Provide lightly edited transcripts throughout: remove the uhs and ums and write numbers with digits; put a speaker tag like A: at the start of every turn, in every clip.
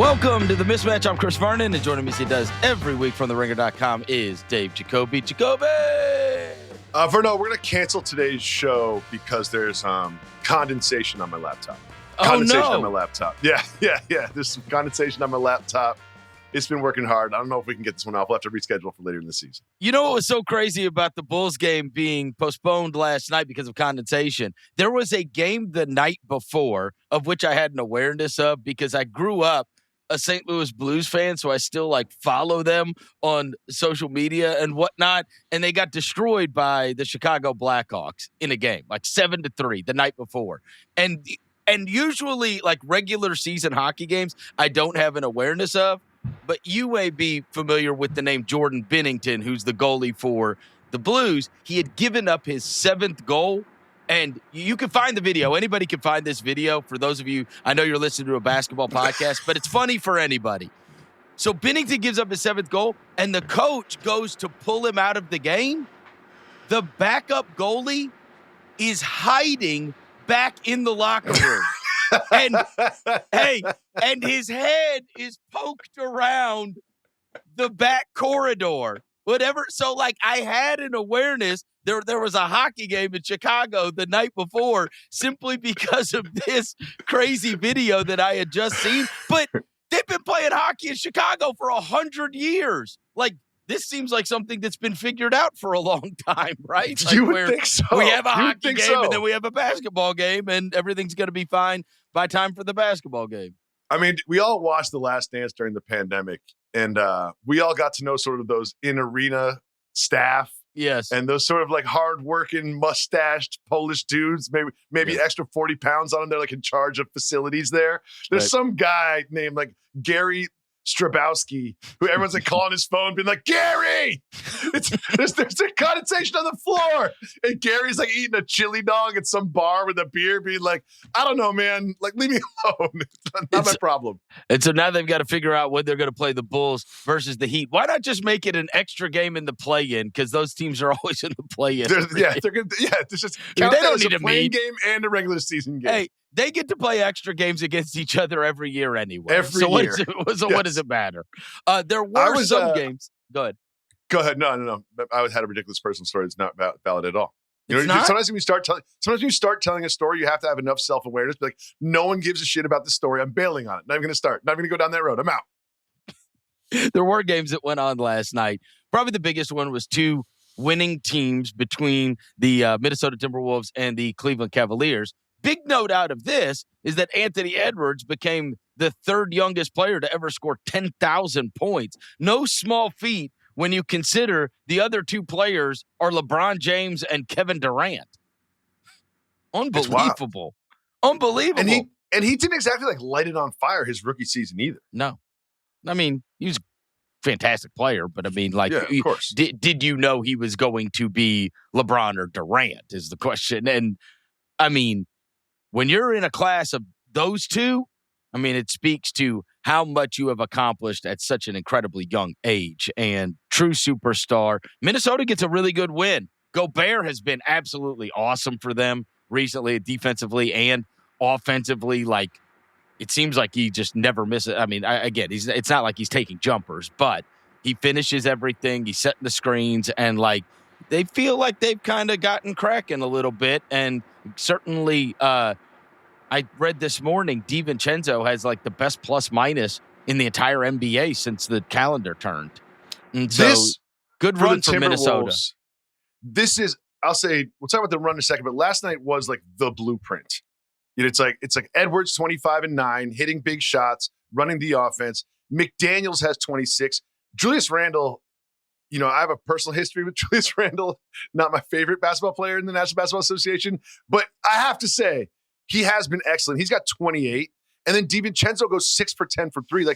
A: Welcome to the Mismatch. I'm Chris Vernon, and joining me as he does every week from TheRinger.com is Dave Jacoby. Jacoby!
B: Verno, we're going to cancel today's show because there's condensation on my laptop. On my laptop. Yeah. There's some condensation on my laptop. It's been working hard. I don't know if we can get this one off. We'll have to reschedule for later in the season.
A: You know what was so crazy about the Bulls game being postponed last night because of condensation? There was a game the night before of which I had an awareness of because I grew up a St. Louis Blues fan, so I still follow them on social media and whatnot. And they got destroyed by the Chicago Blackhawks in a game, 7-3 the night before. And usually regular season hockey games, I don't have an awareness of. But you may be familiar with the name Jordan Binnington, who's the goalie for the Blues. He had given up his 7th goal. And you can find the video. Anybody can find this video. For those of you, I know you're listening to a basketball podcast, but it's funny for anybody. So Binnington gives up his 7th goal, and the coach goes to pull him out of the game. The backup goalie is hiding back in the locker room. And his head is poked around the back corridor. Whatever. So, I had an awareness. There was a hockey game in Chicago the night before simply because of this crazy video that I had just seen. But they've been playing hockey in Chicago for 100 years. This seems like something that's been figured out for a long time, right?
B: You would think so.
A: We have a hockey game and then we have a basketball game and everything's going to be fine by time for the basketball game.
B: I mean, we all watched The Last Dance during the pandemic, and we all got to know sort of those in-arena staff.
A: Yes.
B: And those sort of hard-working, mustached Polish dudes, maybe extra 40 pounds on them. They're in charge of facilities there. There's some guy named Gary Strabowski, who everyone's calling his phone, being Gary! There's a condensation on the floor. And Gary's eating a chili dog at some bar with a beer, being I don't know, man. Leave me alone. It's not my problem.
A: And so now they've got to figure out when they're going to play the Bulls versus the Heat. Why not just make it an extra game in the play-in? Because those teams are always in the play-in.
B: They're going to. Yeah, it's just count
A: they don't
B: as
A: need
B: a
A: to
B: playing
A: meet.
B: game and a regular season game.
A: Hey, they get to play extra games against each other every year anyway.
B: What
A: does it matter? There were some games. Go ahead.
B: Go ahead. No. I had a ridiculous personal story. It's not valid at all. Sometimes when you start telling a story, you have to have enough self-awareness. No one gives a shit about the story. I'm bailing on it. Not even going to start. Not even going to go down that road. I'm out.
A: There were games that went on last night. Probably the biggest one was 2 winning teams between the Minnesota Timberwolves and the Cleveland Cavaliers. Big note out of this is that Anthony Edwards became the 3rd youngest player to ever score 10,000 points. No small feat when you consider the other 2 players are LeBron James and Kevin Durant. Unbelievable. Unbelievable.
B: And he didn't exactly light it on fire his rookie season either.
A: No. I mean, he was a fantastic player, but of course. Did you know he was going to be LeBron or Durant is the question. And I mean, when you're in a class of those 2, it speaks to how much you have accomplished at such an incredibly young age and true superstar. Minnesota gets a really good win. Gobert has been absolutely awesome for them recently, defensively and offensively. It seems like he just never misses. It's not like he's taking jumpers, but he finishes everything. He's setting the screens and they feel like they've kind of gotten cracking a little bit. And certainly, I read this morning, DiVincenzo has the best plus minus in the entire NBA since the calendar turned. And so good run for Minnesota.
B: This is, I'll say, we'll talk about the run in a second, but last night was the blueprint. It's Edwards 25 and 9, hitting big shots, running the offense. McDaniels has 26. Julius Randle, I have a personal history with Julius Randle, not my favorite basketball player in the National Basketball Association, but I have to say, he has been excellent. He's got 28. And then DiVincenzo goes 6 for 10 from 3.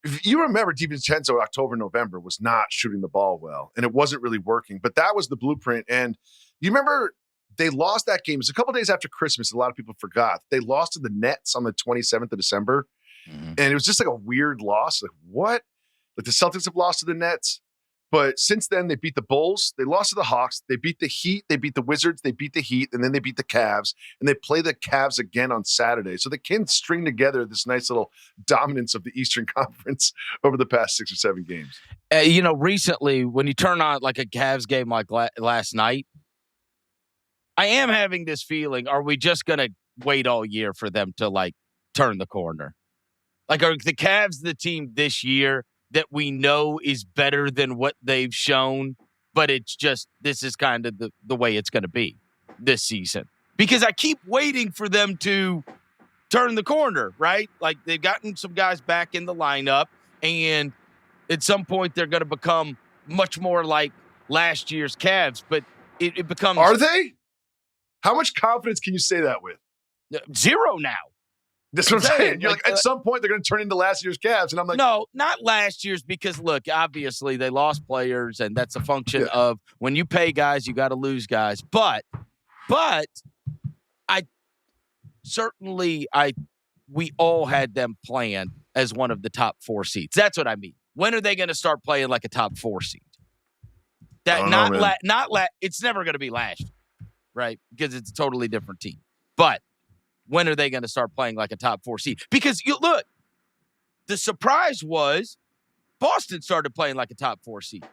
B: If you remember, DiVincenzo, October, November, was not shooting the ball well, and it wasn't really working. But that was the blueprint. And you remember they lost that game. It was a couple days after Christmas. A lot of people forgot. They lost to the Nets on the 27th of December. Mm-hmm. And it was just a weird loss. What? The Celtics have lost to the Nets. But since then, they beat the Bulls, they lost to the Hawks, they beat the Heat, they beat the Wizards, they beat the Heat, and then they beat the Cavs, and they play the Cavs again on Saturday. So they can string together this nice little dominance of the Eastern Conference over the past 6 or 7 games.
A: Recently, when you turn on like a Cavs game like last night, I am having this feeling, are we just going to wait all year for them to like turn the corner? Like, are the Cavs the team this year that we know is better than what they've shown, but it's just, this is kind of the way it's going to be this season? Because I keep waiting for them to turn the corner, right? Like, they've gotten some guys back in the lineup, and at some point they're going to become much more like last year's Cavs, but it becomes...
B: Are they? How much confidence can you say that with?
A: Zero now.
B: That's what I'm saying. You're like, at some point, they're going to turn into last year's Cavs. And I'm like,
A: no, not last year's, because, look, obviously they lost players, and that's a function of when you pay guys, you got to lose guys. But we all had them playing as one of the top 4 seeds. That's what I mean. When are they going to start playing like a top 4 seed? It's never going to be last year, right? Because it's a totally different team. But when are they going to start playing like a top 4 seed? Because you look, the surprise was Boston started playing like a top 4 seed.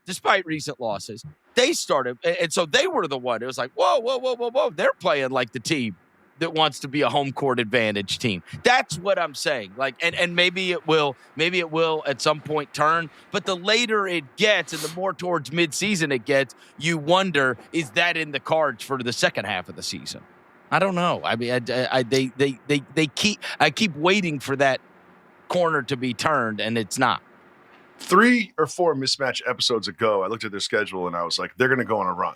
A: Despite recent losses, they started. And so they were the one. It was like, whoa. They're playing like the team that wants to be a home court advantage team. That's what I'm saying. Like, and maybe it will at some point turn, but the later it gets and the more towards midseason it gets, you wonder, is that in the cards for the second half of the season? I don't know. I mean, I keep waiting for that corner to be turned, and it's not.
B: 3 or 4 mismatch episodes ago, I looked at their schedule and I was like, they're going to go on a run.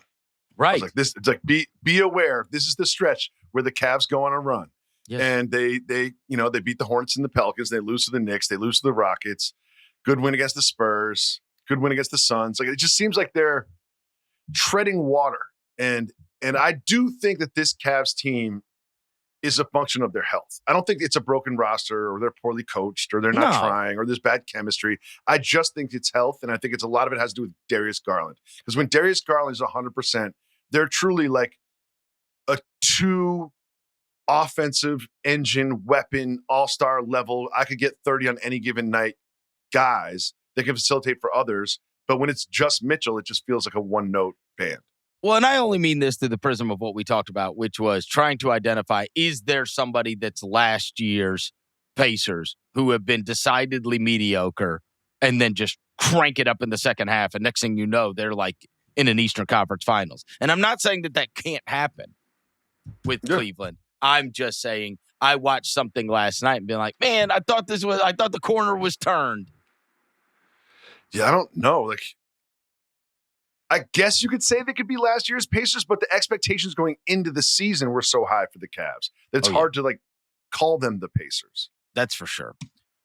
A: Right.
B: I was like, this. It's like, be aware. This is the stretch where the Cavs go on a run. Yes. And they beat the Hornets and the Pelicans. They lose to the Knicks. They lose to the Rockets. Good win against the Spurs. Good win against the Suns. Like, it just seems like they're treading water. And I do think that this Cavs team is a function of their health. I don't think it's a broken roster or they're poorly coached or they're not trying or there's bad chemistry. I just think it's health, and I think it's a lot of it has to do with Darius Garland. Because when Darius Garland is 100%, they're truly like a 2 offensive engine weapon, all-star level. I could get 30 on any given night guys that can facilitate for others. But when it's just Mitchell, it just feels like a one-note band.
A: Well, and I only mean this through the prism of what we talked about, which was trying to identify, is there somebody that's last year's Pacers who have been decidedly mediocre and then just crank it up in the second half, and next thing you know, they're like in an Eastern Conference Finals. And I'm not saying that can't happen with Cleveland. I'm just saying I watched something last night and been like, man, I thought the corner was turned.
B: Yeah, I don't know. Like, I guess you could say they could be last year's Pacers, but the expectations going into the season were so high for the Cavs that it's hard to like call them the Pacers.
A: That's for sure.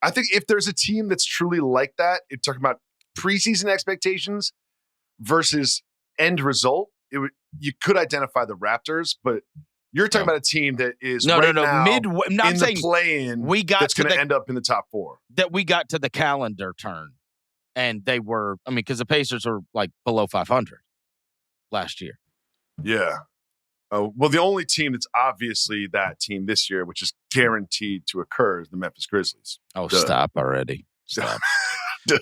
B: I think if there's a team that's truly like that, you're talking about preseason expectations versus end result, you could identify the Raptors, but you're talking about a team that is now in the play-in that's going to end up in the top 4.
A: That we got to the calendar turn. And they were, because the Pacers are like below 500 last year.
B: Yeah. Well, the only team that's obviously that team this year, which is guaranteed to occur, is the Memphis Grizzlies.
A: Oh, stop already. Stop.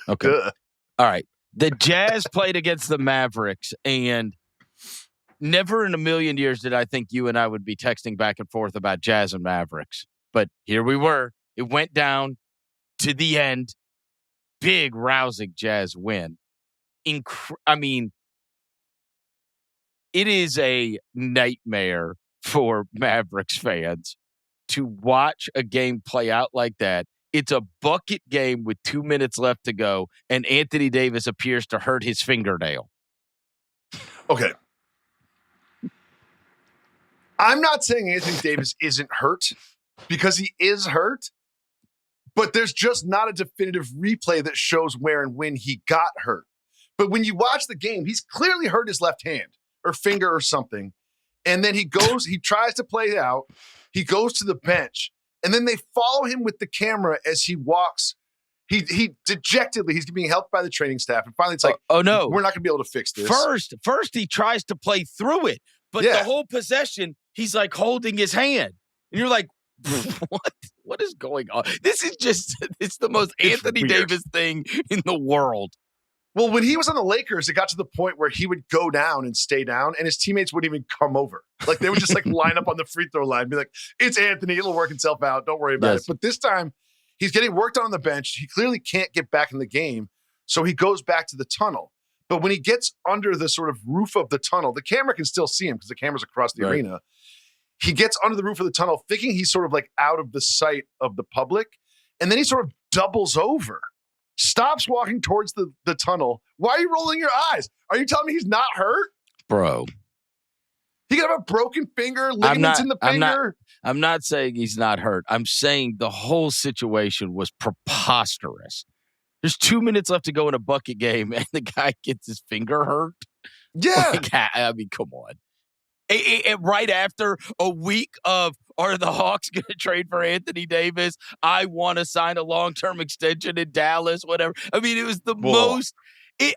A: Okay. All right. The Jazz played against the Mavericks, and never in a million years did I think you and I would be texting back and forth about Jazz and Mavericks. But here we were. It went down to the end. Big, rousing Jazz win. It is a nightmare for Mavericks fans to watch a game play out like that. It's a bucket game with 2 minutes left to go, and Anthony Davis appears to hurt his fingernail.
B: Okay. I'm not saying Anthony Davis isn't hurt, because he is hurt. But there's just not a definitive replay that shows where and when he got hurt. But when you watch the game, he's clearly hurt his left hand or finger or something. And then he tries to play it out. He goes to the bench. And then they follow him with the camera as he walks He dejectedly, he's being helped by the training staff. And finally, it's like,
A: oh no,
B: we're not going to be able to fix this.
A: First, he tries to play through it. But the whole possession, he's like holding his hand. And you're like, what is going on? This is just, it's the most Anthony Davis thing in the world.
B: Well, when he was on the Lakers, it got to the point where he would go down and stay down, and his teammates wouldn't even come over. Like, they would just like line up on the free throw line and be like, it's Anthony. It'll work itself out. Don't worry about it. But this time, he's getting worked on the bench. He clearly can't get back in the game. So he goes back to the tunnel. But when he gets under the sort of roof of the tunnel, the camera can still see him because the camera's across the arena. He gets under the roof of the tunnel thinking he's sort of like out of the sight of the public. And then he sort of doubles over, stops walking towards the tunnel. Why are you rolling your eyes? Are you telling me he's not hurt?
A: Bro.
B: He could have a broken finger, ligaments in the finger.
A: I'm not saying he's not hurt. I'm saying the whole situation was preposterous. There's 2 minutes left to go in a bucket game, and the guy gets his finger hurt.
B: Yeah.
A: Like, I mean, come on. And right after a week of, are the Hawks going to trade for Anthony Davis? I want to sign a long-term extension in Dallas, whatever. I mean, it was the most.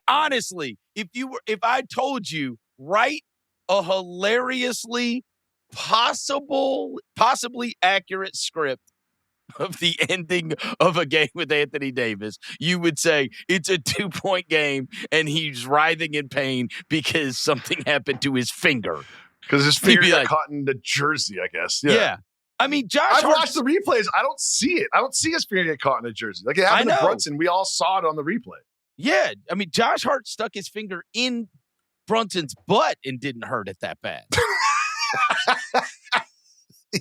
A: Honestly, if I told you, write a hilariously possibly accurate script of the ending of a game with Anthony Davis, you would say it's a 2-point game and he's writhing in pain because something happened to his finger.
B: Because his finger got caught in the jersey, I guess. Yeah.
A: I mean,
B: I've watched the replays. I don't see it. I don't see his finger get caught in a jersey. Like it happened to Brunson. We all saw it on the replay.
A: Yeah. I mean, Josh Hart stuck his finger in Brunson's butt and didn't hurt it that bad.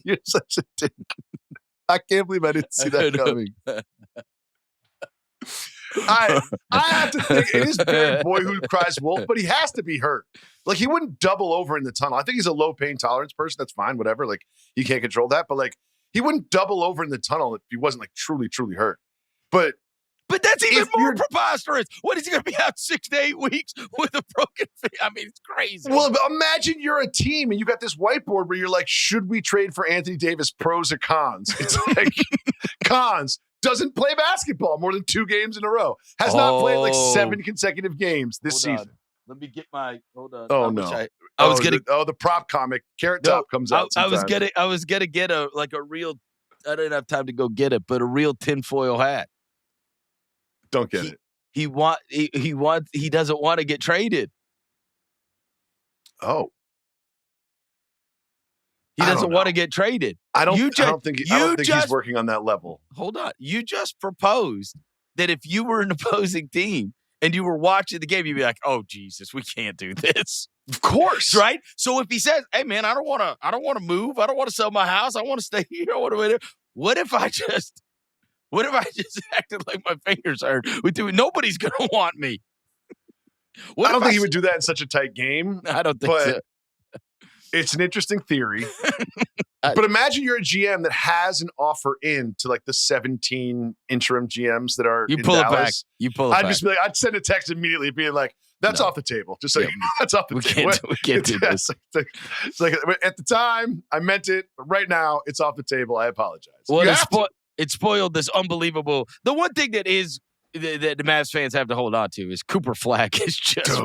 B: You're such a dick. I can't believe I didn't see that coming. I have to think it is very boy who cries wolf, but he has to be hurt. Like he wouldn't double over in the tunnel. I think he's a low pain tolerance person. That's fine, whatever. Like he can't control that, but like he wouldn't double over in the tunnel if he wasn't like truly hurt. But
A: that's even more preposterous. What is he going to be out 6 to 8 weeks with a broken finger? I mean, it's crazy.
B: Well, imagine you're a team and you got this whiteboard where you're like, should we trade for Anthony Davis? Pros or cons? It's like cons. Doesn't play basketball more than 2 games in a row. Has not played like 7 consecutive games this season.
A: Let me get my. Hold on.
B: Oh no! I was getting. The prop comic Carrot Top comes out.
A: I was gonna get a real. I didn't have time to go get it, but a real tinfoil hat.
B: Don't get it.
A: He doesn't want to get traded.
B: Oh.
A: He doesn't want to get traded.
B: I don't think he's working on that level.
A: Hold on. You just proposed that if you were an opposing team and you were watching the game, you'd be like, "Oh Jesus, we can't do this."
B: Of course,
A: right? So if he says, "Hey man, I don't want to move. I don't want to sell my house. I want to stay here. What if I just acted like my fingers hurt? Nobody's gonna want me."
B: I don't think he would do that in such a tight game.
A: I don't think so.
B: It's an interesting theory. But imagine you're a GM that has an offer in to like the 17 interim GMs that are in Dallas.
A: You pull it back.
B: I'd send a text immediately being like, that's off the table. Just like, that's off the table.
A: We can't do this.
B: It's like, at the time, I meant it. But right now, it's off the table. I apologize.
A: Well, it spoiled this unbelievable. The one thing that the Mavs fans have to hold on to is Cooper Flagg is just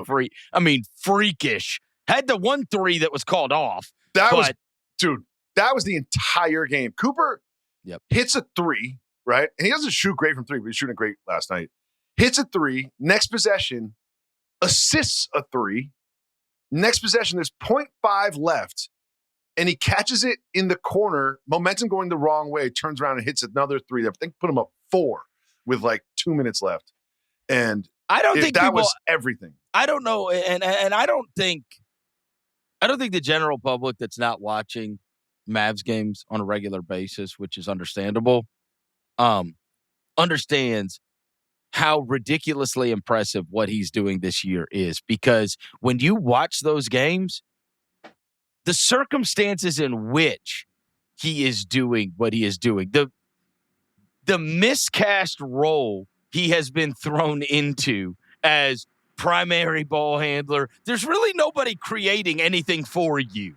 A: freakish. Had the 1-3 that was called off.
B: That was the entire game. Cooper hits a 3, right? And he doesn't shoot great from 3, but he's shooting great last night. Hits a 3. Next possession, assists a 3. Next possession, there's 0.5 left. And he catches it in the corner. Momentum going the wrong way. Turns around and hits another 3. I think put him up 4 with like 2 minutes left. And
A: I don't think
B: that was everything.
A: I don't know. And I don't think the general public that's not watching Mavs games on a regular basis, which is understandable, understands how ridiculously impressive what he's doing this year is. Because when you watch those games, the circumstances in which he is doing what he is doing, the miscast role he has been thrown into as primary ball handler, there's really nobody creating anything for you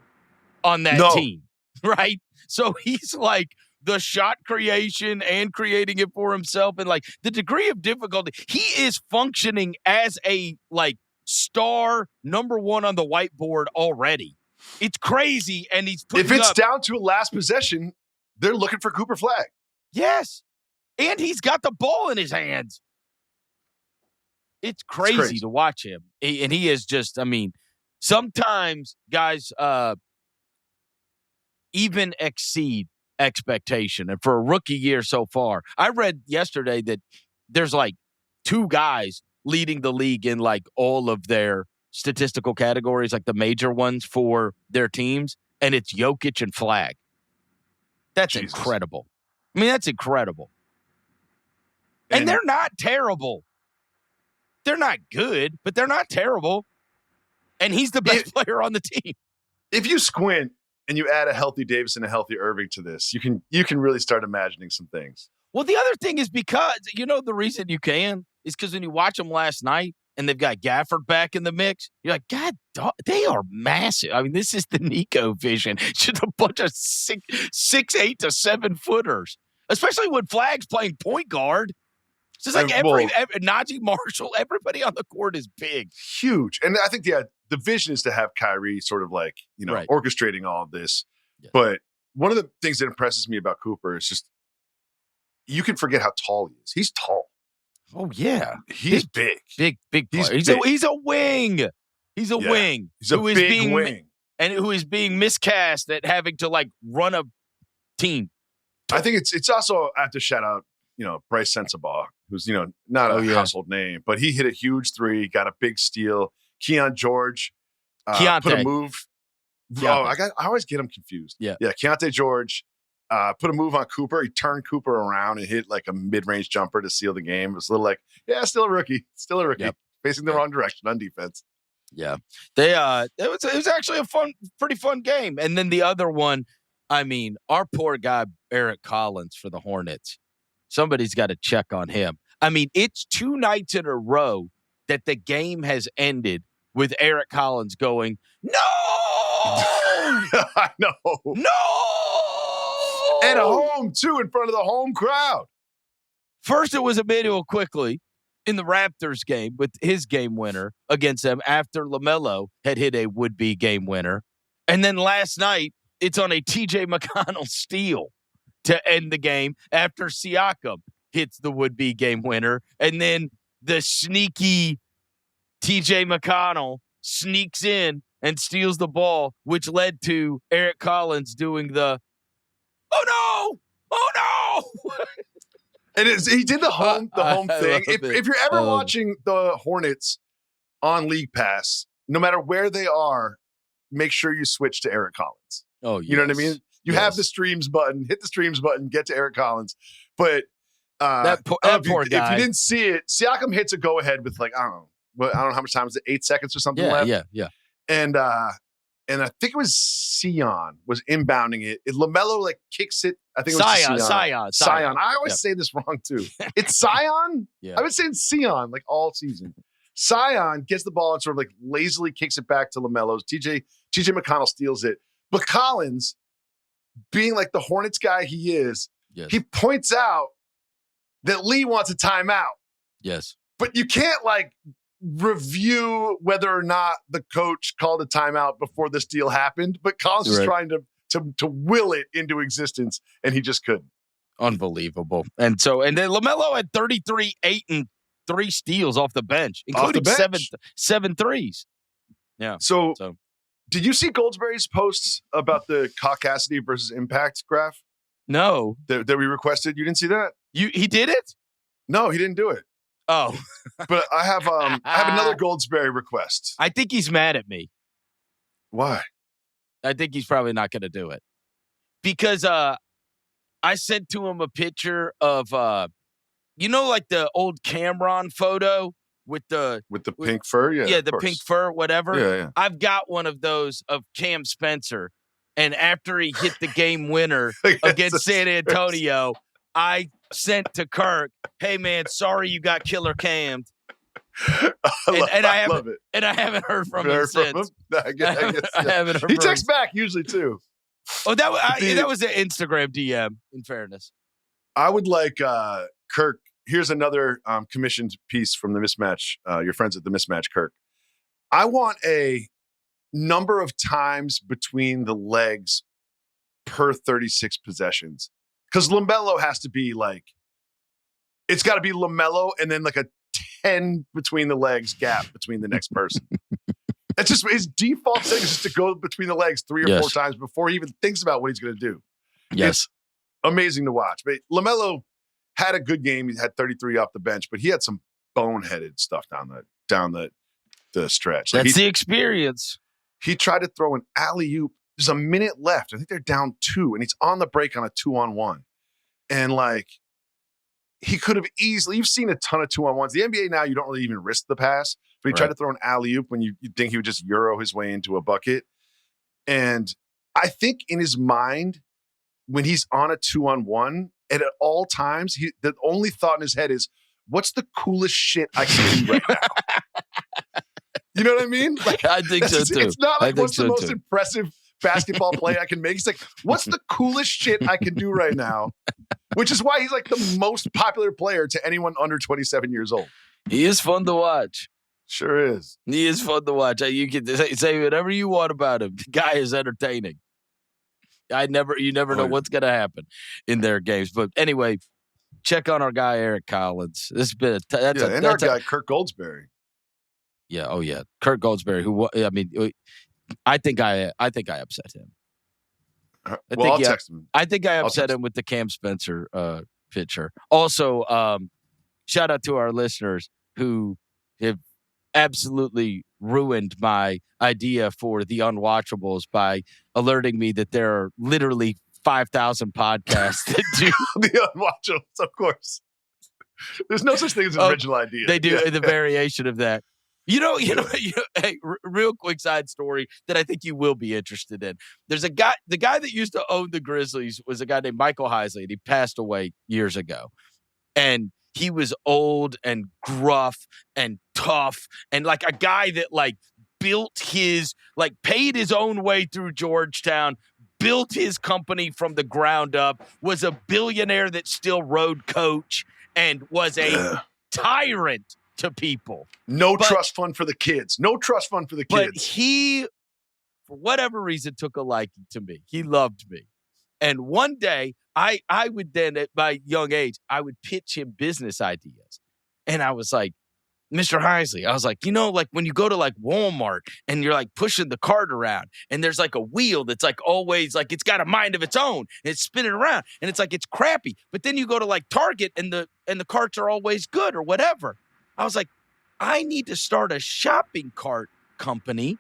A: on that team, right? So he's like the shot creation and creating it for himself, and like the degree of difficulty, he is functioning as a like star number one on the whiteboard already. It's crazy, and he's putting
B: if it's
A: up,
B: down to a last possession, they're looking for Cooper Flagg.
A: yes, and he's got the ball in his hands. It's crazy to watch him, and he is just. I mean, sometimes guys even exceed expectation, and for a rookie year so far, I read yesterday that there's like 2 guys leading the league in like all of their statistical categories, like the major ones for their teams, and it's Jokic and Flagg. That's
B: Jesus.
A: incredible. I mean, that's incredible. And they're not terrible. They're not good, but they're not terrible. And he's the best player on the team.
B: If you squint and you add a healthy Davis and a healthy Irving to this, you can really start imagining some things.
A: Well, the other thing is because, the reason you can is because when you watch them last night and they've got Gafford back in the mix, you're like, God, they are massive. I mean, this is the Nico vision. It's just a bunch of 6'8" to 7 footers, especially when Flagg's playing point guard. It's just like Najee Marshall, everybody on the court is big.
B: Huge. And I think the vision is to have Kyrie sort of like,
A: right,
B: orchestrating all of this.
A: Yeah.
B: But one of the things that impresses me about Cooper is just you can forget how tall he is. He's tall.
A: Oh, yeah.
B: He's big.
A: Big player. He's a wing. He's a wing.
B: He's a big wing.
A: And who is being miscast at having to, like, run a team.
B: I think it's also, I have to shout out, Bryce Sensabaugh, who's, not a household name, but he hit a huge 3, got a big steal. Keon George put a move.
A: Keontae.
B: I always get him confused.
A: Yeah.
B: Keontae George put a move on Cooper. He turned Cooper around and hit like a mid-range jumper to seal the game. It was a little like, still a rookie. Yep. Facing the wrong direction on defense.
A: Yeah. It was actually a pretty fun game. And then the other one, I mean, our poor guy, Eric Collins for the Hornets. Somebody's got to check on him. I mean, it's 2 nights in a row that the game has ended with Eric Collins going, no!
B: I know.
A: No!
B: And a home, too, in front of the home crowd.
A: First, it was Emmanuel Quickly in the Raptors game with his game winner against them after LaMelo had hit a would-be game winner. And then last night, it's on a TJ McConnell steal to end the game after Siakam hits the would-be game winner. And then the sneaky TJ McConnell sneaks in and steals the ball, which led to Eric Collins doing the, oh no!
B: And he did the home thing. If you're ever watching the Hornets on League Pass, no matter where they are, make sure you switch to Eric Collins.
A: Oh, yes.
B: You know what I mean? You have the streams button, hit the streams button, get to Eric Collins. But
A: that poor guy.
B: If you didn't see it, Siakam hits a go-ahead with like, I don't know how much time was it, 8 seconds or something left?
A: Yeah.
B: And I think it was Sion was inbounding it. LaMelo like kicks it. I think it was Sion. I always say this wrong too. It's Sion?
A: Yeah.
B: I've been saying Sion like all season. Sion gets the ball and sort of like lazily kicks it back to LaMelo's. TJ McConnell steals it. But Collins, being like the Hornets guy he is, he points out that Lee wants a timeout.
A: Yes.
B: But you can't like review whether or not the coach called a timeout before this deal happened. But Collins was trying to will it into existence, and he just couldn't.
A: Unbelievable. And then LaMelo had 33, 8, and 3 steals off the bench, including seven threes. Yeah.
B: So did you see Goldsberry's posts about the caucasity versus impact graph?
A: No.
B: That we requested? You didn't see that?
A: He did it?
B: No, he didn't do it.
A: Oh.
B: But I have another Goldsberry request.
A: I think he's mad at me.
B: Why?
A: I think he's probably not going to do it. Because I sent to him a picture of like the old Cameron photo with the
B: pink fur? Yeah.
A: Yeah, the pink fur, whatever.
B: Yeah.
A: I've got one of those of Cam Spencer. And after he hit the game winner against San Antonio, I sent to Kirk, hey man, sorry you got killer cammed. I love it. And I haven't heard from him since.
B: I guess,
A: I haven't heard
B: he
A: from
B: texts back usually too.
A: Oh, that was an Instagram DM, in fairness.
B: I would like Kirk. Here's another commissioned piece from the Mismatch, your friends at the Mismatch, Kirk. I want a number of times between the legs per 36 possessions. Because LaMelo has to be like, it's got to be LaMelo and then like a 10 between the legs gap between the next person. That's just his default setting is just to go between the legs 3 or 4 times before he even thinks about what he's going to do.
A: Yes.
B: It's amazing to watch. But LaMelo had a good game. He had 33 off the bench, but he had some boneheaded stuff down the stretch.
A: That's the experience.
B: He tried to throw an alley-oop. There's a minute left. I think they're down 2, and he's on the break on a 2-on-1. And like, he could have easily, you've seen a ton of 2-on-1s. The NBA now, you don't really even risk the pass, but he tried to throw an alley-oop when you think he would just Euro his way into a bucket. And I think in his mind, when he's on a 2-on-1, and at all times, the only thought in his head is, what's the coolest shit I can do right now? You know what I mean? Like,
A: I think so too.
B: It's not like, what's the most impressive basketball play I can make? He's like, what's the coolest shit I can do right now? Which is why he's like the most popular player to anyone under 27 years old.
A: He is fun to watch.
B: Sure is.
A: He is fun to watch. You can say whatever you want about him. The guy is entertaining. You never know what's going to happen in their games. But anyway, check on our guy, Eric Collins. This has been
B: our guy, Kirk Goldsberry.
A: Yeah. Oh yeah. Kirk Goldsberry, I think I upset him.
B: I'll text him.
A: I think I upset him with the Cam Spencer picture. Also, shout out to our listeners who have absolutely ruined my idea for the unwatchables by alerting me that there are literally 5,000 podcasts that do
B: the unwatchables. Of course, there's no such thing as an original idea.
A: They do the variation of that. Hey, real quick side story that I think you will be interested in. There's a guy, the guy that used to own the Grizzlies was a guy named Michael Heisley, and he passed away years ago. And he was old and gruff and tough and like a guy that like paid his own way through Georgetown, built his company from the ground up, was a billionaire that still rode coach and was a tyrant to people.
B: Trust fund for the kids. No trust fund for the kids.
A: But he, for whatever reason, took a liking to me. He loved me. And one day, I would then, at my young age, I would pitch him business ideas. And I was like, Mr. Heisley, I was like, like when you go to like Walmart and you're like pushing the cart around and there's like a wheel that's like always like it's got a mind of its own and it's spinning around and it's like it's crappy. But then you go to like Target and the carts are always good or whatever. I was like, I need to start a shopping cart company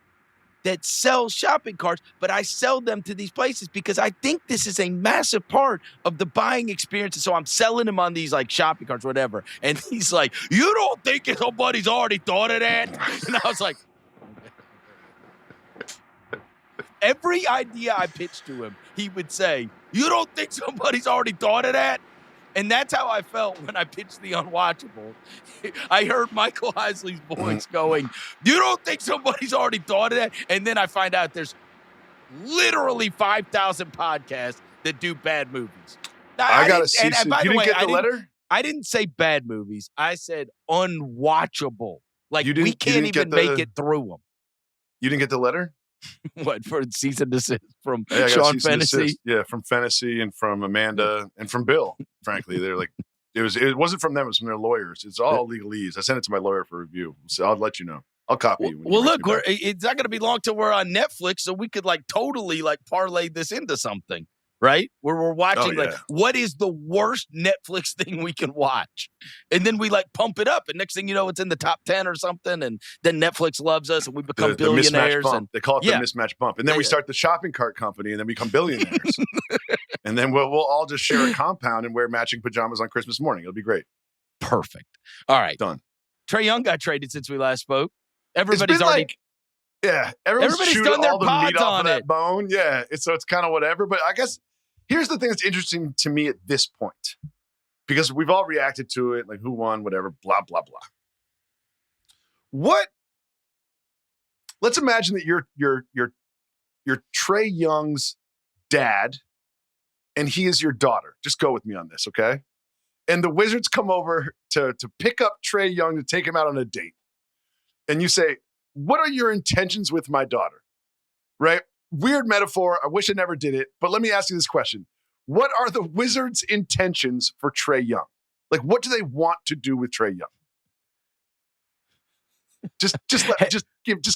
A: that sells shopping carts, but I sell them to these places because I think this is a massive part of the buying experience. And so I'm selling them on these like shopping carts, whatever. And he's like, you don't think somebody's already thought of that? And I was like, every idea I pitched to him, he would say, you don't think somebody's already thought of that? And that's how I felt when I pitched the unwatchable. I heard Michael Heisley's voice going, you don't think somebody's already thought of that? And then I find out there's literally 5,000 podcasts that do bad movies.
B: I got to see.
A: And by
B: you
A: the way,
B: didn't get the letter?
A: I didn't say bad movies. I said unwatchable. Like we can't even make it through them.
B: You didn't get the letter?
A: What, for cease and desist from Sean Fennessy?
B: Yeah, from Fennessy and from Amanda and from Bill. Frankly, they're like, it wasn't from them; it was from their lawyers. It's all legalese. I sent it to my lawyer for review, so I'll let you know. I'll copy you.
A: Well, look, it's not going to be long till we're on Netflix, so we could like totally like parlay this into something, right? Where we're watching like what is the worst Netflix thing we can watch, and then we like pump it up, and next thing you know, it's in the top 10 or something, and then Netflix loves us, and we become billionaires.
B: And they call it the mismatch bump, and then we start the shopping cart company, and then we become billionaires, and then we'll all just share a compound and wear matching pajamas on Christmas morning. It'll be great.
A: Perfect. All right,
B: done.
A: Trae Young got traded since we last spoke. Everybody's already.
B: Everybody's
A: done their
B: all the
A: pods
B: meat off
A: on
B: of that bone. Yeah, so it's kind of whatever. But I guess here's the thing that's interesting to me at this point, because we've all reacted to it, like who won, whatever, blah blah blah. Let's imagine that you're Trae Young's dad, and he is your daughter. Just go with me on this, okay? And the Wizards come over to pick up Trae Young to take him out on a date. And you say, what are your intentions with my daughter? Right? Weird metaphor. I wish I never did it. But let me ask you this question. What are the Wizards' intentions for Trae Young? Like, what do they want to do with Trae Young? Just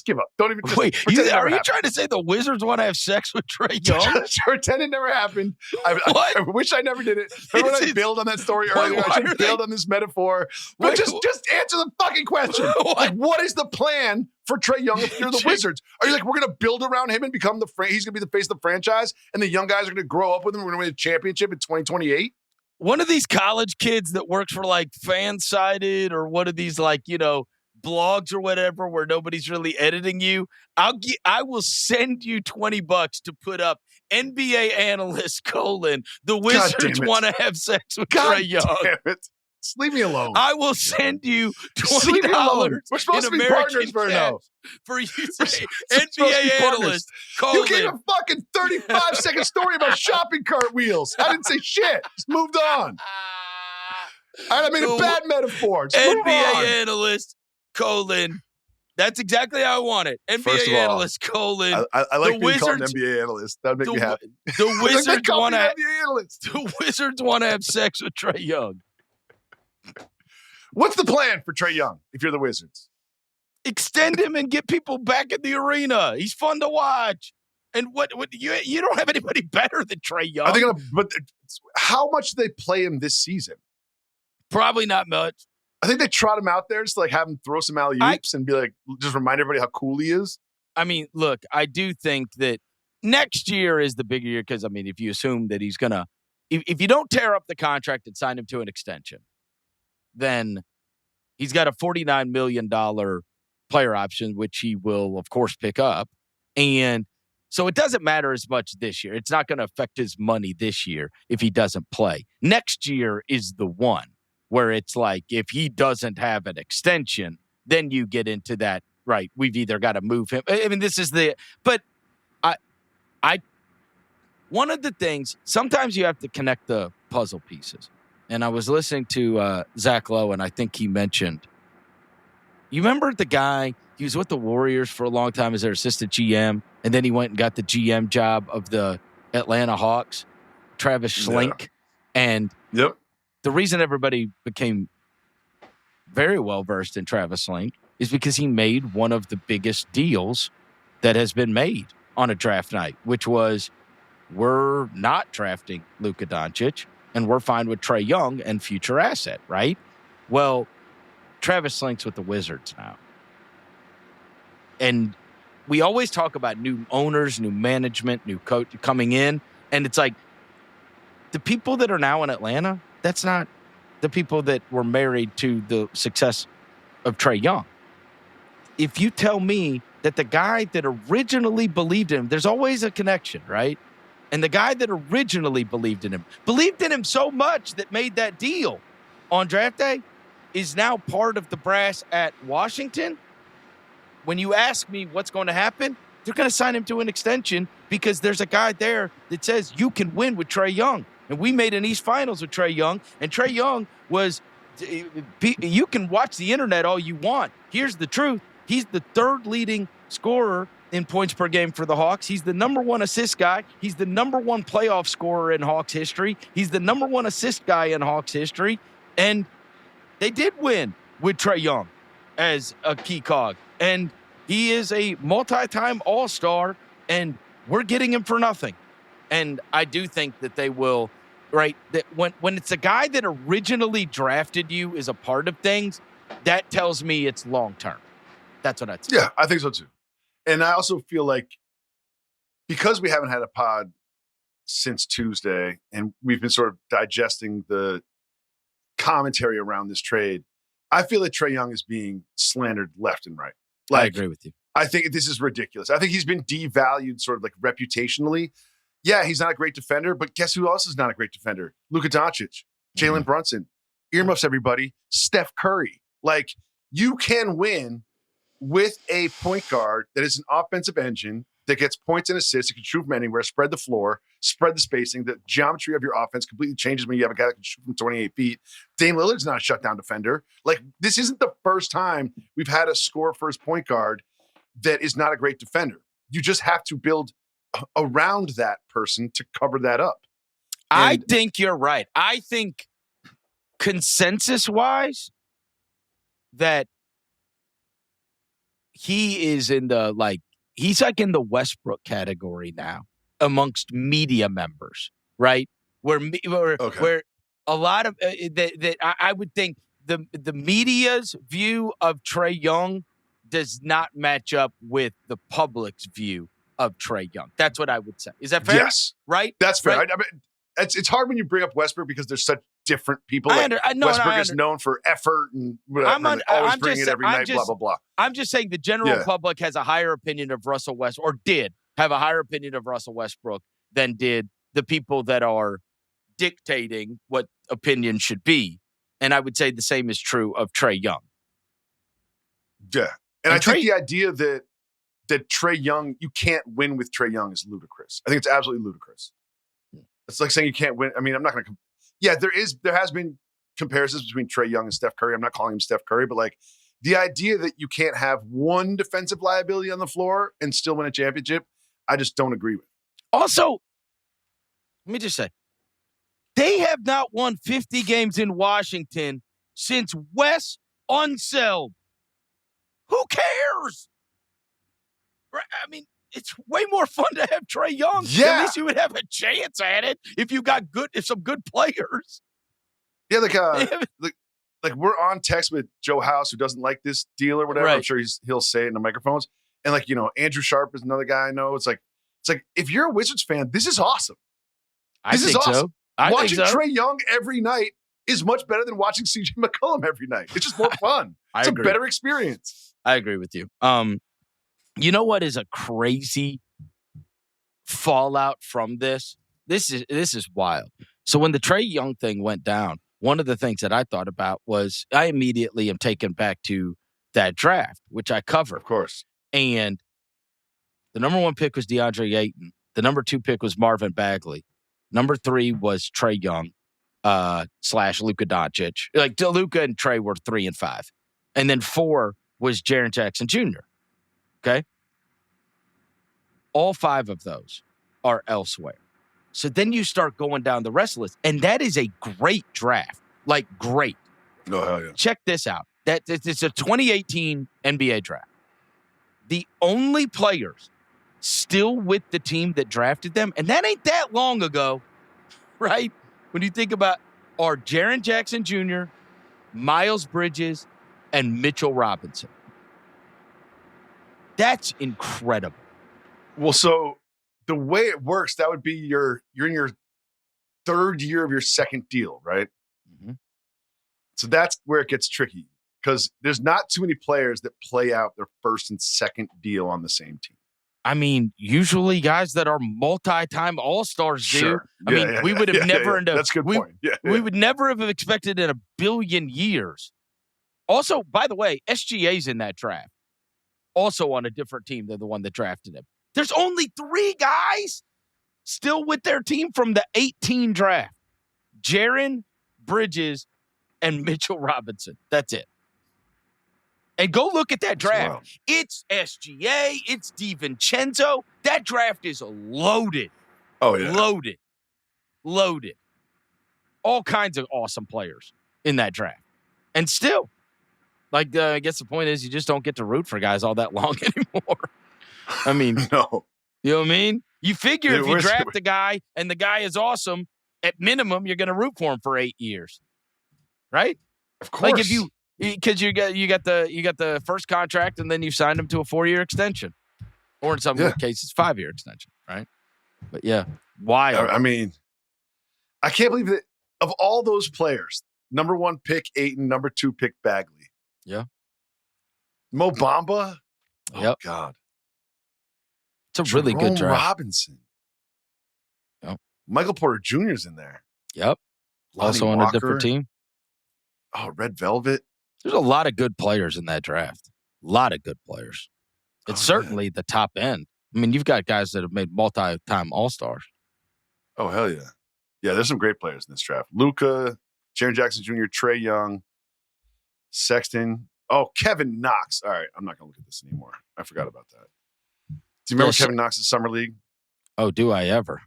B: give up. Don't even.
A: Wait, are you trying to say the Wizards want to have sex with Trae Young?
B: Pretend it never happened. I wish I never did it. Remember when I bailed on that story earlier? I should have bailed on this metaphor. But just answer the fucking question. Like, what is the plan for Trae Young if you're the Wizards? Are you like, we're going to build around him and become he's going to be the face of the franchise, and the young guys are going to grow up with him? We're going to win a championship in 2028?
A: One of these college kids that works for like Fansided or one of these blogs or whatever where nobody's really editing you, I will send you $20 to put up NBA analyst : the Wizards want to have sex with Trae Young.
B: Damn it. Just leave me alone.
A: I will send you $20.
B: We're supposed to be partners, Verno.
A: For you to say NBA analyst :
B: You gave a fucking 35-second story about shopping cart wheels. I didn't say shit. Just moved on. I made a bad metaphor. Just
A: NBA analyst : that's exactly how I want it. NBA analyst :
B: I like being called an NBA analyst. That would make me happy.
A: The Wizards want to have sex with Trae Young.
B: What's the plan for Trae Young if you're the Wizards?
A: Extend him and get people back in the arena. He's fun to watch. And what you don't have anybody better than Trae Young.
B: Are they but how much do they play him this season?
A: Probably not much.
B: I think they trot him out there just to like have him throw some alley-oops and be like, just remind everybody how cool he is.
A: I mean, look, I do think that next year is the bigger year because, I mean, if you assume that he's going to, if you don't tear up the contract and sign him to an extension, then he's got a $49 million player option, which he will, of course, pick up. And so it doesn't matter as much this year. It's not going to affect his money this year if he doesn't play. Next year is the one where it's like, if he doesn't have an extension, then you get into that, right? We've either got to move him. I mean, but one of the things, sometimes you have to connect the puzzle pieces. And I was listening to Zach Lowe, and I think he mentioned, you remember the guy, he was with the Warriors for a long time as their assistant GM, and then he went and got the GM job of the Atlanta Hawks, Travis Schlenk. Yeah. And the reason everybody became very well-versed in Travis Schlenk is because he made one of the biggest deals that has been made on a draft night, which was, we're not drafting Luka Doncic, and we're fine with Trae Young and future asset, right? Well, Travis Schlenk's with the Wizards now. And we always talk about new owners, new management, new coach coming in, and it's like, the people that are now in Atlanta, that's not the people that were married to the success of Trae Young. If you tell me that the guy that originally believed in him, there's always a connection, right? And the guy that originally believed in him so much that made that deal on draft day, is now part of the brass at Washington. When you ask me what's going to happen, they're going to sign him to an extension because there's a guy there that says you can win with Trae Young. And we made an East Finals with Trae Young, and Trae Young was, you can watch the internet all you want. Here's the truth. He's the third leading scorer in points per game for the Hawks. He's the number one assist guy. He's the number one playoff scorer in Hawks history. He's the number one assist guy in Hawks history. And they did win with Trae Young as a key cog. And he is a multi-time All-Star, and we're getting him for nothing. And I do think that they will, right? That when it's a guy that originally drafted you is a part of things, that tells me it's long-term. That's what I'd say.
B: Yeah, I think so too. And I also feel like because we haven't had a pod since Tuesday and we've been sort of digesting the commentary around this trade, I feel like Trae Young is being slandered left and right.
A: I agree with you.
B: I think this is ridiculous. I think he's been devalued sort of like reputationally. Yeah, he's not a great defender, but guess who else is not a great defender? Luka Doncic, Jalen Brunson, earmuffs everybody, Steph Curry. Like, you can win with a point guard that is an offensive engine that gets points and assists, that can shoot from anywhere, spread the floor, spread the spacing. The geometry of your offense completely changes when you have a guy that can shoot from 28 feet. Dame Lillard's not a shutdown defender. Like, this isn't the first time we've had a score-first point guard that is not a great defender. You just have to build around that person to cover that up.
A: I think you're right. I think consensus-wise that he is in the, he's like in the Westbrook category now amongst media members, right? Where a lot of I would think the media's view of Trae Young does not match up with the public's view of Trae Young. That's what I would say. Is that fair?
B: Yes.
A: Right?
B: That's fair.
A: Right?
B: I mean, it's hard when you bring up Westbrook because there's such different people.
A: Westbrook
B: is known for effort and whatever, always bringing it every night, blah, blah, blah.
A: I'm just saying the general public has a higher opinion of Russell Westbrook, or did have a higher opinion of Russell Westbrook than did the people that are dictating what opinion should be. And I would say the same is true of Trae Young.
B: Yeah. And I think the idea that Trae Young, you can't win with Trae Young is ludicrous. I think it's absolutely ludicrous. It's like saying you can't win. I mean, I'm not going to. Yeah, there has been comparisons between Trae Young and Steph Curry. I'm not calling him Steph Curry, but like the idea that you can't have one defensive liability on the floor and still win a championship, I just don't agree with.
A: Also, let me just say, they have not won 50 games in Washington since Wes Unseld. Who cares? I mean, it's way more fun to have Trae Young.
B: Yeah.
A: At least you would have a chance at it if you got some good players.
B: Yeah, like we're on text with Joe House, who doesn't like this deal or whatever.
A: Right.
B: I'm sure he'll say it in the microphones. And like, Andrew Sharp is another guy I know. It's like if you're a Wizards fan, this is awesome.
A: I think so.
B: Watching Trae Young every night is much better than watching CJ McCollum every night. It's just more fun. It's a better experience.
A: I agree with you. You know what is a crazy fallout from this? This is wild. So when the Trae Young thing went down, one of the things that I thought about was I immediately am taken back to that draft, which I covered.
B: Of course.
A: And the number 1 pick was DeAndre Ayton. The number 2 pick was Marvin Bagley. Number 3 was Trae Young / Luka Doncic. Like Luka and Trae were 3 and 5. And then 4 was Jaren Jackson Jr. Okay? All 5 of those are elsewhere. So then you start going down the rest of the list, and that is a great draft. Like, great.
B: Oh, hell yeah.
A: Check this out. It's a 2018 NBA draft. The only players still with the team that drafted them, and that ain't that long ago, right? When you think about, are Jaren Jackson Jr., Miles Bridges, and Mitchell Robinson. That's incredible.
B: Well, so the way it works, that would be you're in your 3rd year of your second deal, right?
A: Mm-hmm.
B: So that's where it gets tricky because there's not too many players that play out their 1st and 2nd deal on the same team.
A: I mean, usually guys that are multi-time All-Stars do.
B: Sure.
A: We would have never.
B: That's a good point.
A: We would never have expected in a billion years. Also, by the way, SGA's in that draft. Also on a different team than the one that drafted him. There's only 3 guys still with their team from the 18 draft. Jaren, Bridges, and Mitchell Robinson. That's it. And go look at that draft.
B: Wow.
A: It's SGA. It's DiVincenzo. That draft is loaded.
B: Oh, yeah.
A: Loaded. All kinds of awesome players in that draft. And still, I guess the point is you just don't get to root for guys all that long anymore. I mean,
B: no.
A: You know what I mean? You figure if you draft a guy and the guy is awesome, at minimum, you're going to root for him for 8 years. Right?
B: Of course.
A: Like because you got the first contract and then you signed him to a 4-year extension. Or in some cases, 5-year extension, right? But yeah, wild.
B: I mean, I can't believe that of all those players, number 1 pick Ayton, number 2 pick Bagley.
A: Yeah.
B: Mo Bamba. Oh,
A: yep.
B: God.
A: It's a really good draft.
B: Robinson.
A: Yep.
B: Michael Porter Jr.'s in there.
A: Yep.
B: Lonnie
A: also on
B: Walker.
A: a different team.
B: Oh, Red Velvet.
A: There's a lot of good players in that draft. A lot of good players. It's certainly the top end I mean, you've got guys that have made multi-time All-Stars.
B: Oh, hell yeah. Yeah, there's some great players in this draft. Luka, Jaren Jackson Jr., Trae Young, Sexton. Oh, Kevin Knox. All right, I'm not going to look at this anymore. I forgot about that. Do you remember Kevin Knox's summer league?
A: Oh, do I ever?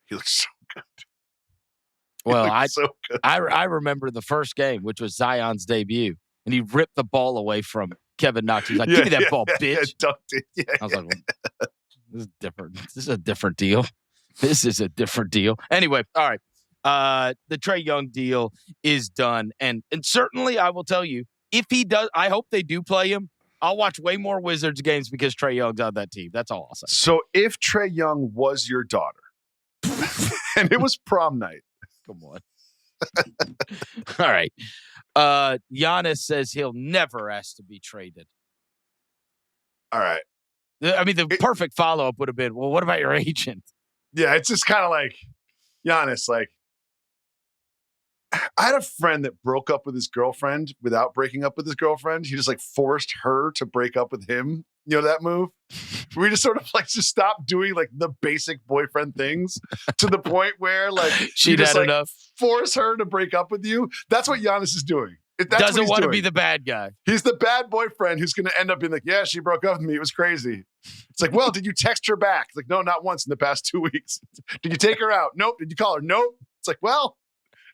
B: He looks so good.
A: Well, I remember the first game, which was Zion's debut, and he ripped the ball away from Kevin Knox. He's like, give me that ball, bitch.
B: Dunked it.
A: I was like, well, this is different. This is a different deal. This is a different deal. Anyway, all right. The Trae Young deal is done. And certainly I will tell you, if he does, I hope they do play him. I'll watch way more Wizards games because Trae Young's on that team. That's all I'll say.
B: So if Trae Young was your daughter and it was prom night.
A: Come on. All right. Giannis says he'll never ask to be traded.
B: All right.
A: I mean, the perfect follow-up would have been, well, what about your agent?
B: Yeah, it's just kind of like, Giannis, like, I had a friend that broke up with his girlfriend without breaking up with his girlfriend. He just like forced her to break up with him. You know that move? We just sort of like just stop doing like the basic boyfriend things to the point where like
A: she just like enough.
B: Force her to break up with you. That's what Giannis is doing.
A: Doesn't want to be the bad guy.
B: He's the bad boyfriend who's going to end up being like, yeah, she broke up with me. It was crazy. It's like, well, did you text her back? It's like, no, not once in the past 2 weeks. Did you take her out? Nope. Did you call her? Nope. It's like, well,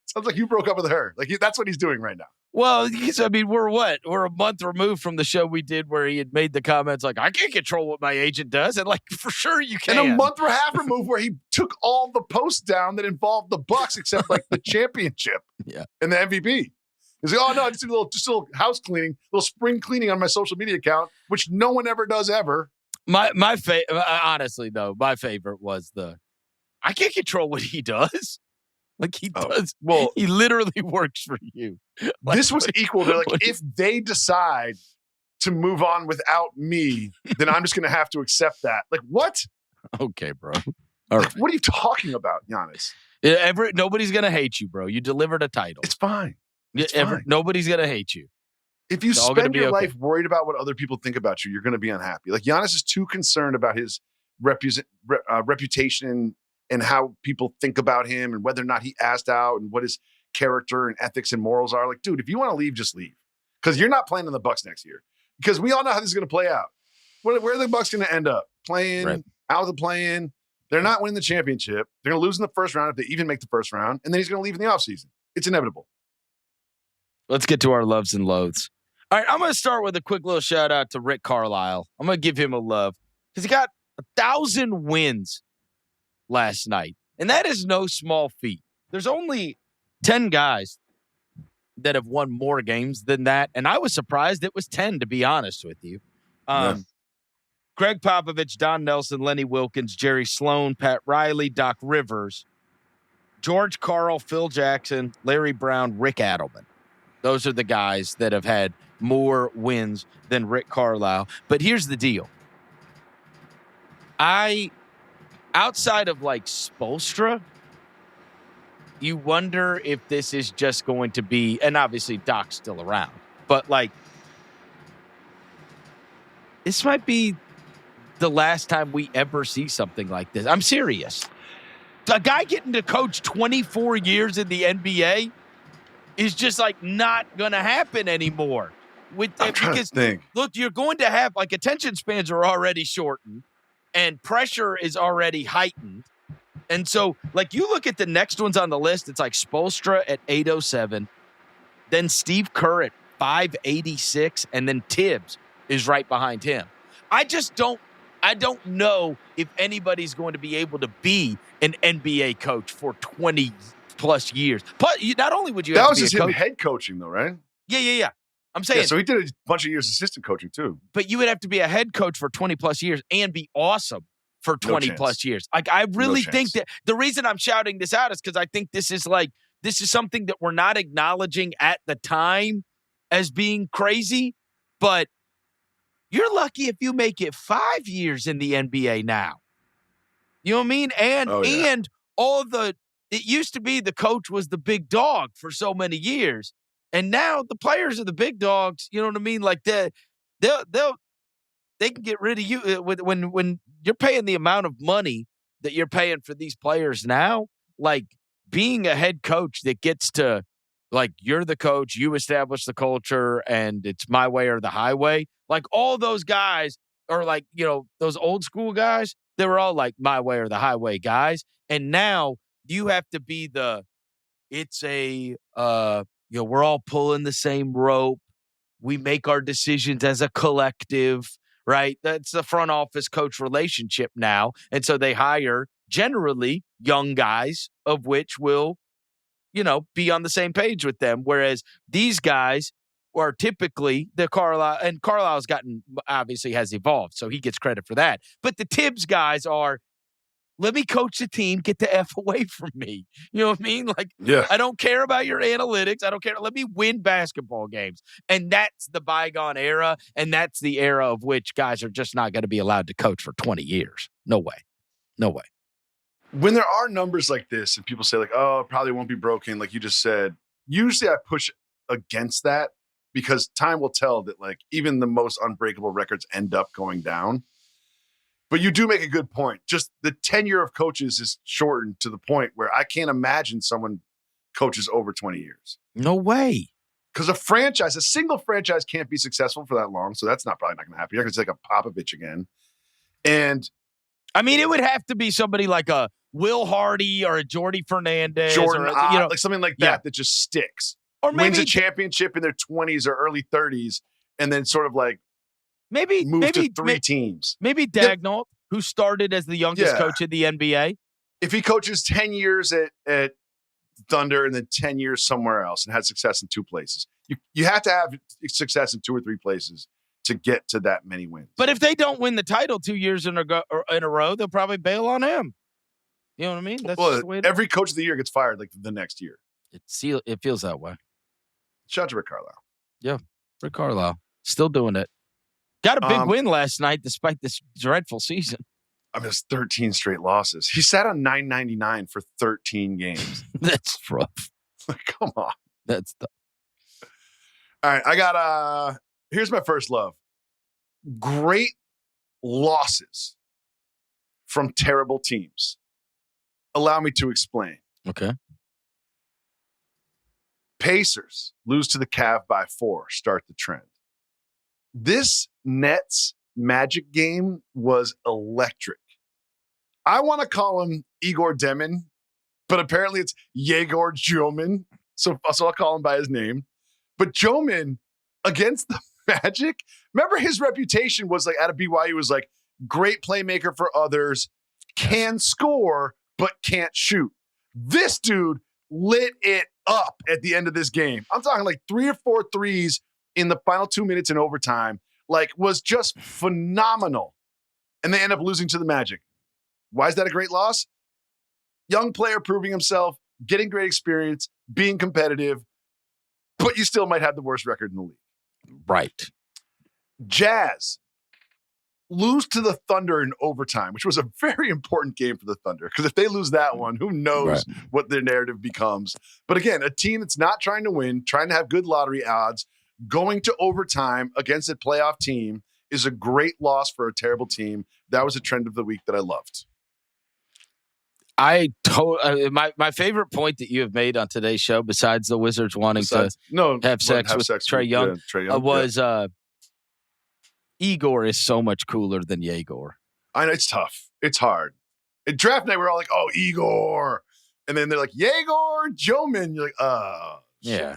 B: sounds like you broke up with her. Like that's what he's doing right now.
A: Well, I mean, we're a month removed from the show we did where he had made the comments like, I can't control what my agent does. And like, for sure you can.
B: And a month and a half removed where he took all the posts down that involved the Bucks except like the championship and the MVP. He's like, oh no, I just did a little house cleaning, a little spring cleaning on my social media account, which no one ever does ever.
A: Honestly though, my favorite was I can't control what he does. Like he does. Well, he literally works for you. Like,
B: this was equal to like, if they decide to move on without me, then I'm just going to have to accept that. Like what?
A: Okay, bro. All right.
B: What are you talking about, Giannis?
A: Nobody's going to hate you, bro. You delivered a title.
B: It's fine.
A: Nobody's going to hate you.
B: If you spend your life worried about what other people think about you, you're going to be unhappy. Like Giannis is too concerned about his reputation and how people think about him and whether or not he asked out and what his character and ethics and morals are. Like, dude, if you want to leave, just leave. Because you're not playing in the Bucks next year. Because we all know how this is going to play out. Where are the Bucks going to end up? Playing, out of the play-in. They're not winning the championship. They're going to lose in the first round if they even make the first round. And then he's going to leave in the offseason. It's inevitable.
A: Let's get to our loves and loathes. All right, I'm going to start with a quick little shout-out to Rick Carlisle. I'm going to give him a love. Because he got 1,000 wins last night. And that is no small feat. There's only 10 guys that have won more games than that. And I was surprised it was 10, to be honest with you. Greg Popovich, Don Nelson, Lenny Wilkins, Jerry Sloan, Pat Riley, Doc Rivers, George Karl, Phil Jackson, Larry Brown, Rick Adelman. Those are the guys that have had more wins than Rick Carlisle. But here's the deal. Outside of like Spoelstra, you wonder if this is just going to be, and obviously Doc's still around, but like this might be the last time we ever see something like this. I'm serious. A guy getting to coach 24 years in the NBA is just like not going to happen anymore. Because look, you're going to have like attention spans are already shortened. And pressure is already heightened. And so, like, you look at the next ones on the list, it's like Spoelstra at 807, then Steve Kerr at 586, and then Tibbs is right behind him. I don't know if anybody's going to be able to be an NBA coach for 20-plus years. Plus, not only would you have to be
B: That was just him head coaching, though, right?
A: Yeah. I'm saying.
B: Yeah, so he did a bunch of years assistant coaching, too.
A: But you would have to be a head coach for 20-plus years and be awesome for 20-plus years. Like, I really think that the reason I'm shouting this out is because I think this is something that we're not acknowledging at the time as being crazy. But you're lucky if you make it 5 years in the NBA now. You know what I mean? And it used to be the coach was the big dog for so many years. And now the players are the big dogs. You know what I mean? Like they'll they can get rid of you when you're paying the amount of money that you're paying for these players now. Like being a head coach that gets to, like, you're the coach, you establish the culture, and it's my way or the highway. Like all those guys are like, those old school guys, they were all like my way or the highway guys. And now you have to be we're all pulling the same rope. We make our decisions as a collective, right? That's the front office coach relationship now. And so they hire generally young guys, of which will, be on the same page with them. Whereas these guys are typically Carlisle's obviously has evolved, so he gets credit for that. But the Tibbs guys are, let me coach the team, get the F away from me. You know what I mean? Like,
B: Yeah.
A: I don't care about your analytics. I don't care. Let me win basketball games. And that's the bygone era. And that's the era of which guys are just not going to be allowed to coach for 20 years. No way. No way.
B: When there are numbers like this and people say like, oh, it probably won't be broken, like you just said, usually I push against that because time will tell that like even the most unbreakable records end up going down. But you do make a good point. Just the tenure of coaches is shortened to the point where I can't imagine someone coaches over 20 years.
A: No way.
B: Because a single franchise can't be successful for that long. So that's probably not going to happen. You're not going to take a Popovich again. And
A: I mean, it would have to be somebody like a Will Hardy or a Jordy Fernandez.
B: Like something like that that just sticks.
A: Or maybe
B: wins a championship in their 20s or early 30s and then sort of like
A: maybe
B: to three teams.
A: Maybe Daigneault, who started as the youngest coach in the NBA.
B: If he coaches 10 years at Thunder and then 10 years somewhere else and had success in two places. You have to have success in two or three places to get to that many wins.
A: But if they don't win the title 2 years in a row, they'll probably bail on him. You know what I mean? That's just the way
B: every coach of the year gets fired like the next year.
A: It feels that way.
B: Shout out to Rick Carlisle.
A: Yeah, Rick Carlisle. Still doing it. Got a big win last night despite this dreadful season.
B: I mean, it's 13 straight losses. He sat on $9.99 for 13 games.
A: That's rough.
B: Come on.
A: That's tough.
B: All right, I got here's my first love. Great losses from terrible teams. Allow me to explain.
A: Okay.
B: Pacers lose to the Cavs by 4, start the trend. This Nets Magic game was electric. I want to call him Igor Demin, but apparently it's Yegor Jomin. So I'll call him by his name. But Jomin against the Magic, remember his reputation was like out of BYU was like great playmaker for others, can score, but can't shoot. This dude lit it up at the end of this game. I'm talking like 3 or 4 threes in the final 2 minutes in overtime, like was just phenomenal. And they end up losing to the Magic. Why is that a great loss? Young player proving himself, getting great experience, being competitive, but you still might have the worst record in the league.
A: Right.
B: Jazz lose to the Thunder in overtime, which was a very important game for the Thunder. Because if they lose that one, who knows what their narrative becomes. But again, a team that's not trying to win, trying to have good lottery odds, going to overtime against a playoff team is a great loss for a terrible team. That was a trend of the week that I loved.
A: My favorite point that you have made on today's show, besides the Wizards wanting to have sex with Trae Young, was Igor is so much cooler than Yegor.
B: I know, it's tough. It's hard. At draft night, we're all like, oh, Igor. And then they're like, Yegor Jomin. You're like, oh.
A: Yeah.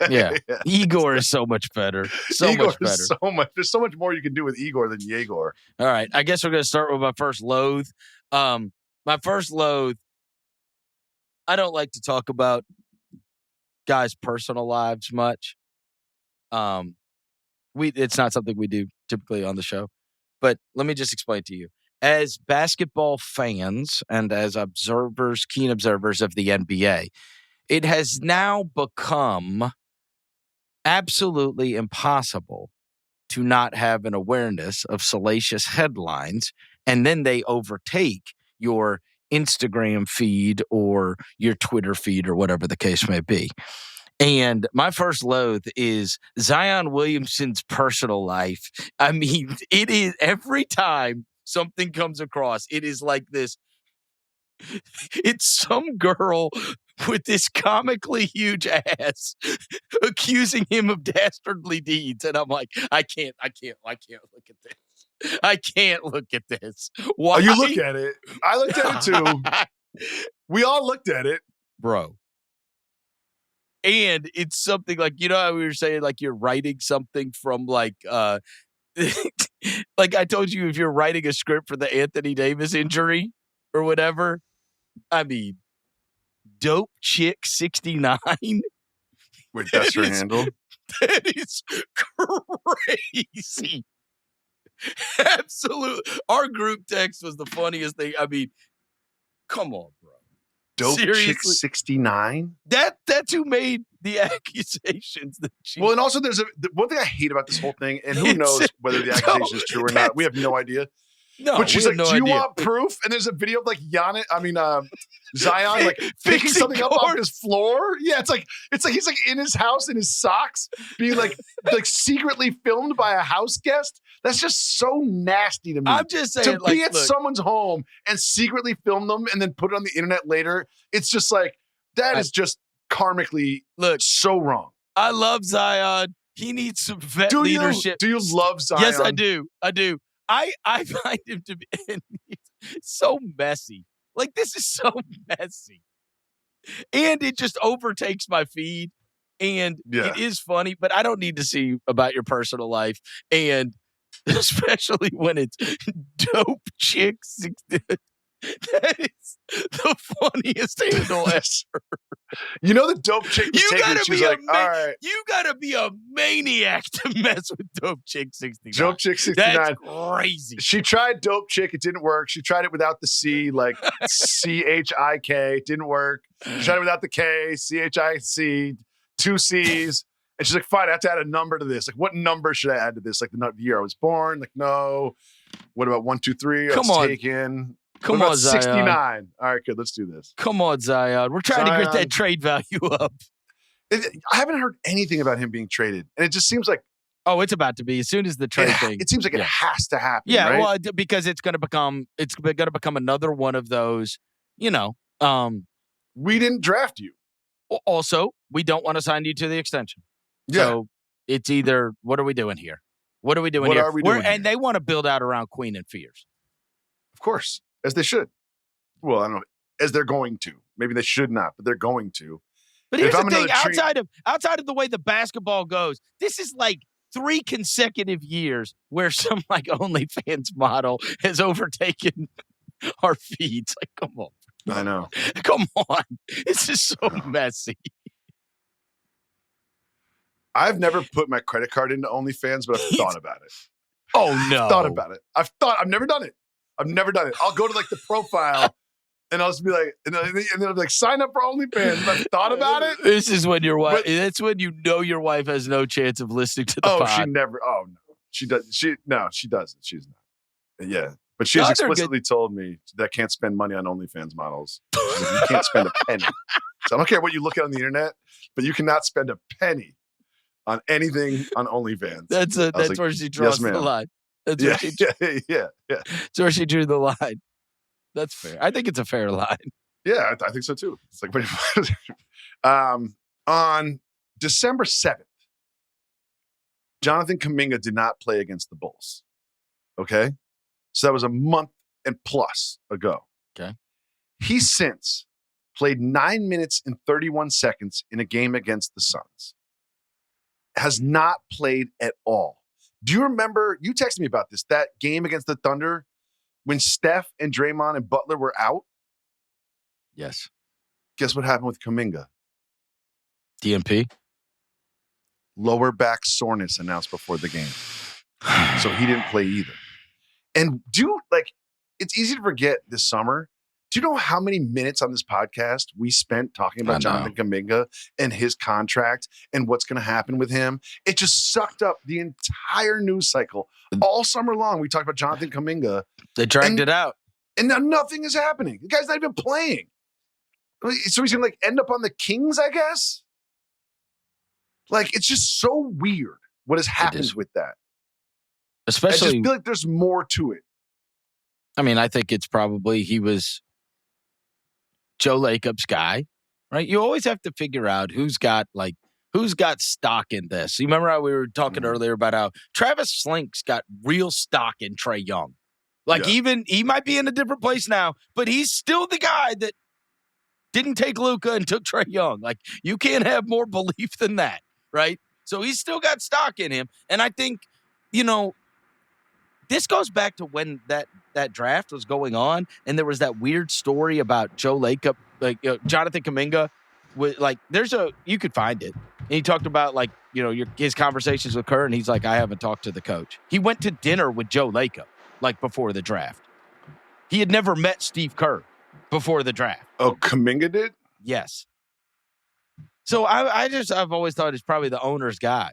A: Yeah. Igor is so much better. Much better.
B: There's so much more you can do with Igor than Yegor.
A: All right. I guess we're going to start with my first loathe. My first loathe, I don't like to talk about guys' personal lives much. It's not something we do typically on the show. But let me just explain to you. As basketball fans and as keen observers of the NBA, it has now become absolutely impossible to not have an awareness of salacious headlines, and then they overtake your Instagram feed or your Twitter feed or whatever the case may be. And my first loathe is Zion Williamson's personal life. I mean, it is every time something comes across, it is like this. It's some girl with this comically huge ass accusing him of dastardly deeds. And I'm like, I can't look at this. I can't look at this. Why?
B: Oh, you look at it. I looked at it too. We all looked at it.
A: Bro. And it's something like, you know how we were saying, like you're writing something from like like I told you, if you're writing a script for the Anthony Davis injury or whatever. I mean, Dope Chick 69.
B: Wait, that's her handle?
A: That is crazy. Absolutely. Our group text was the funniest thing. I mean, come on, bro.
B: Dope
A: Seriously?
B: Chick 69?
A: That's who made the accusations that she.
B: Well, and also there's one thing I hate about this whole thing, and who knows whether the accusation is true or not. We have no idea.
A: No,
B: but she's like,
A: no
B: do you
A: idea.
B: want proof? And there's a video of like Zion like picking something up off his floor. Yeah, it's like he's like in his house in his socks, being like secretly filmed by a house guest. That's just so nasty to me.
A: I'm just saying,
B: to be at someone's home and secretly film them and then put it on the internet later. It's just like that is just karmically so wrong.
A: I love Zion. He needs some vet leadership.
B: Do you love Zion?
A: Yes, I do. I find him to be so messy. Like, this is so messy. And it just overtakes my feed. And it is funny, but I don't need to see about your personal life. And especially when it's Dope Chick 60. That is the funniest handle ever.
B: You know the Dope Chick was taken, she was like, all right.
A: You gotta be a maniac to mess with Dope Chick 69.
B: Dope Chick 69.
A: That's crazy.
B: She tried Dope Chick. It didn't work. She tried it without the C, like CHIK. It didn't work. She tried it without the K, CHIC, 2 C's. And she's like, fine, I have to add a number to this. Like, what number should I add to this? Like the year I was born? Like, no. What about 1, 2, 3?
A: Come on.
B: Taken.
A: Come
B: what about
A: on, Zion.
B: 69? All right, good. Let's do this.
A: Come on, Zion. We're trying to get that trade value up.
B: I haven't heard anything about him being traded. And it just seems like.
A: Oh, it's about to be. As soon as the trade thing.
B: It seems like it has to happen.
A: Yeah,
B: right?
A: well, because it's going to become another one of those, we
B: didn't draft you.
A: Also, we don't want to sign you to the extension.
B: Yeah.
A: So it's either, what are we doing here? What are we doing
B: what
A: here?
B: Are we doing
A: and they want to build out around Queen and Fears.
B: Of course. As they should. Well, I don't know. As they're going to. Maybe they should not, but they're going to.
A: But here's the thing, outside of the way the basketball goes, this is like 3 consecutive years where some like OnlyFans model has overtaken our feeds. Like, come on.
B: I know.
A: Come on. This is so messy.
B: I've never put my credit card into OnlyFans, but I've thought about it.
A: Oh, no.
B: I've thought about it. I've never done it. I'll go to like the profile and I'll just be like, and then I'll be like, sign up for OnlyFans. And I've thought about it.
A: This is when your wife, that's when you know your wife has no chance of listening to the pod.
B: She never, no. She doesn't. She's not. Yeah. But she's explicitly told me that I can't spend money on OnlyFans models. She's like, you can't spend a penny. So I don't care what you look at on the internet, but you cannot spend a penny on anything on OnlyFans.
A: That's like, where she draws the line. That's where she drew the line. That's fair. I think it's a fair line.
B: Yeah, I think so too. It's like, on December 7th, Jonathan Kuminga did not play against the Bulls. Okay? So that was a month and plus ago.
A: Okay.
B: He since played 9 minutes and 31 seconds in a game against the Suns. Has not played at all. Do you remember, you texted me about this, that game against the Thunder when Steph and Draymond and Butler were out?
A: Yes.
B: Guess what happened with Kuminga?
A: DMP?
B: Lower back soreness announced before the game. So he didn't play either. And it's easy to forget this summer. Do you know how many minutes on this podcast we spent talking about Jonathan Kuminga and his contract and what's going to happen with him? It just sucked up the entire news cycle. All summer long, we talked about Jonathan Kuminga.
A: They dragged it out.
B: And now nothing is happening. The guy's not even playing. So he's going to end up on the Kings, I guess? Like, it's just so weird what has happened with that.
A: Especially,
B: I just feel like there's more to it.
A: I mean, I think it's probably he was Joe Lacob's guy, right? You always have to figure out who's got stock in this. You remember how we were talking earlier about how Travis Slink's got real stock in Trae Young. Like, even he might be in a different place now, but he's still the guy that didn't take Luka and took Trae Young. Like, you can't have more belief than that, right? So he's still got stock in him. And I think, this goes back to when that draft was going on, and there was that weird story about Joe Lacob, Jonathan Kuminga. You could find it. And he talked about his conversations with Kerr, and he's like, I haven't talked to the coach. He went to dinner with Joe Lacob before the draft. He had never met Steve Kerr before the draft.
B: Oh, Kuminga did?
A: Yes. So I've always thought he's probably the owner's guy,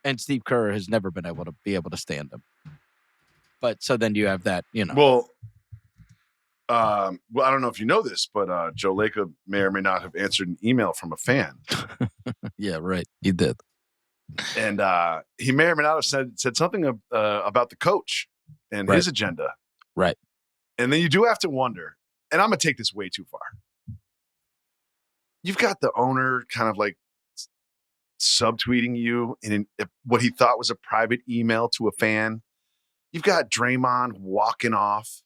A: and Steve Kerr has never been able to stand him. But so then you have that,
B: Well, I don't know if you know this, but Joe Lacob may or may not have answered an email from a fan.
A: Yeah, right. He did.
B: And he may or may not have said something about the coach and his agenda.
A: Right.
B: And then you do have to wonder, and I'm going to take this way too far. You've got the owner kind of like subtweeting you in what he thought was a private email to a fan. You've got Draymond walking off.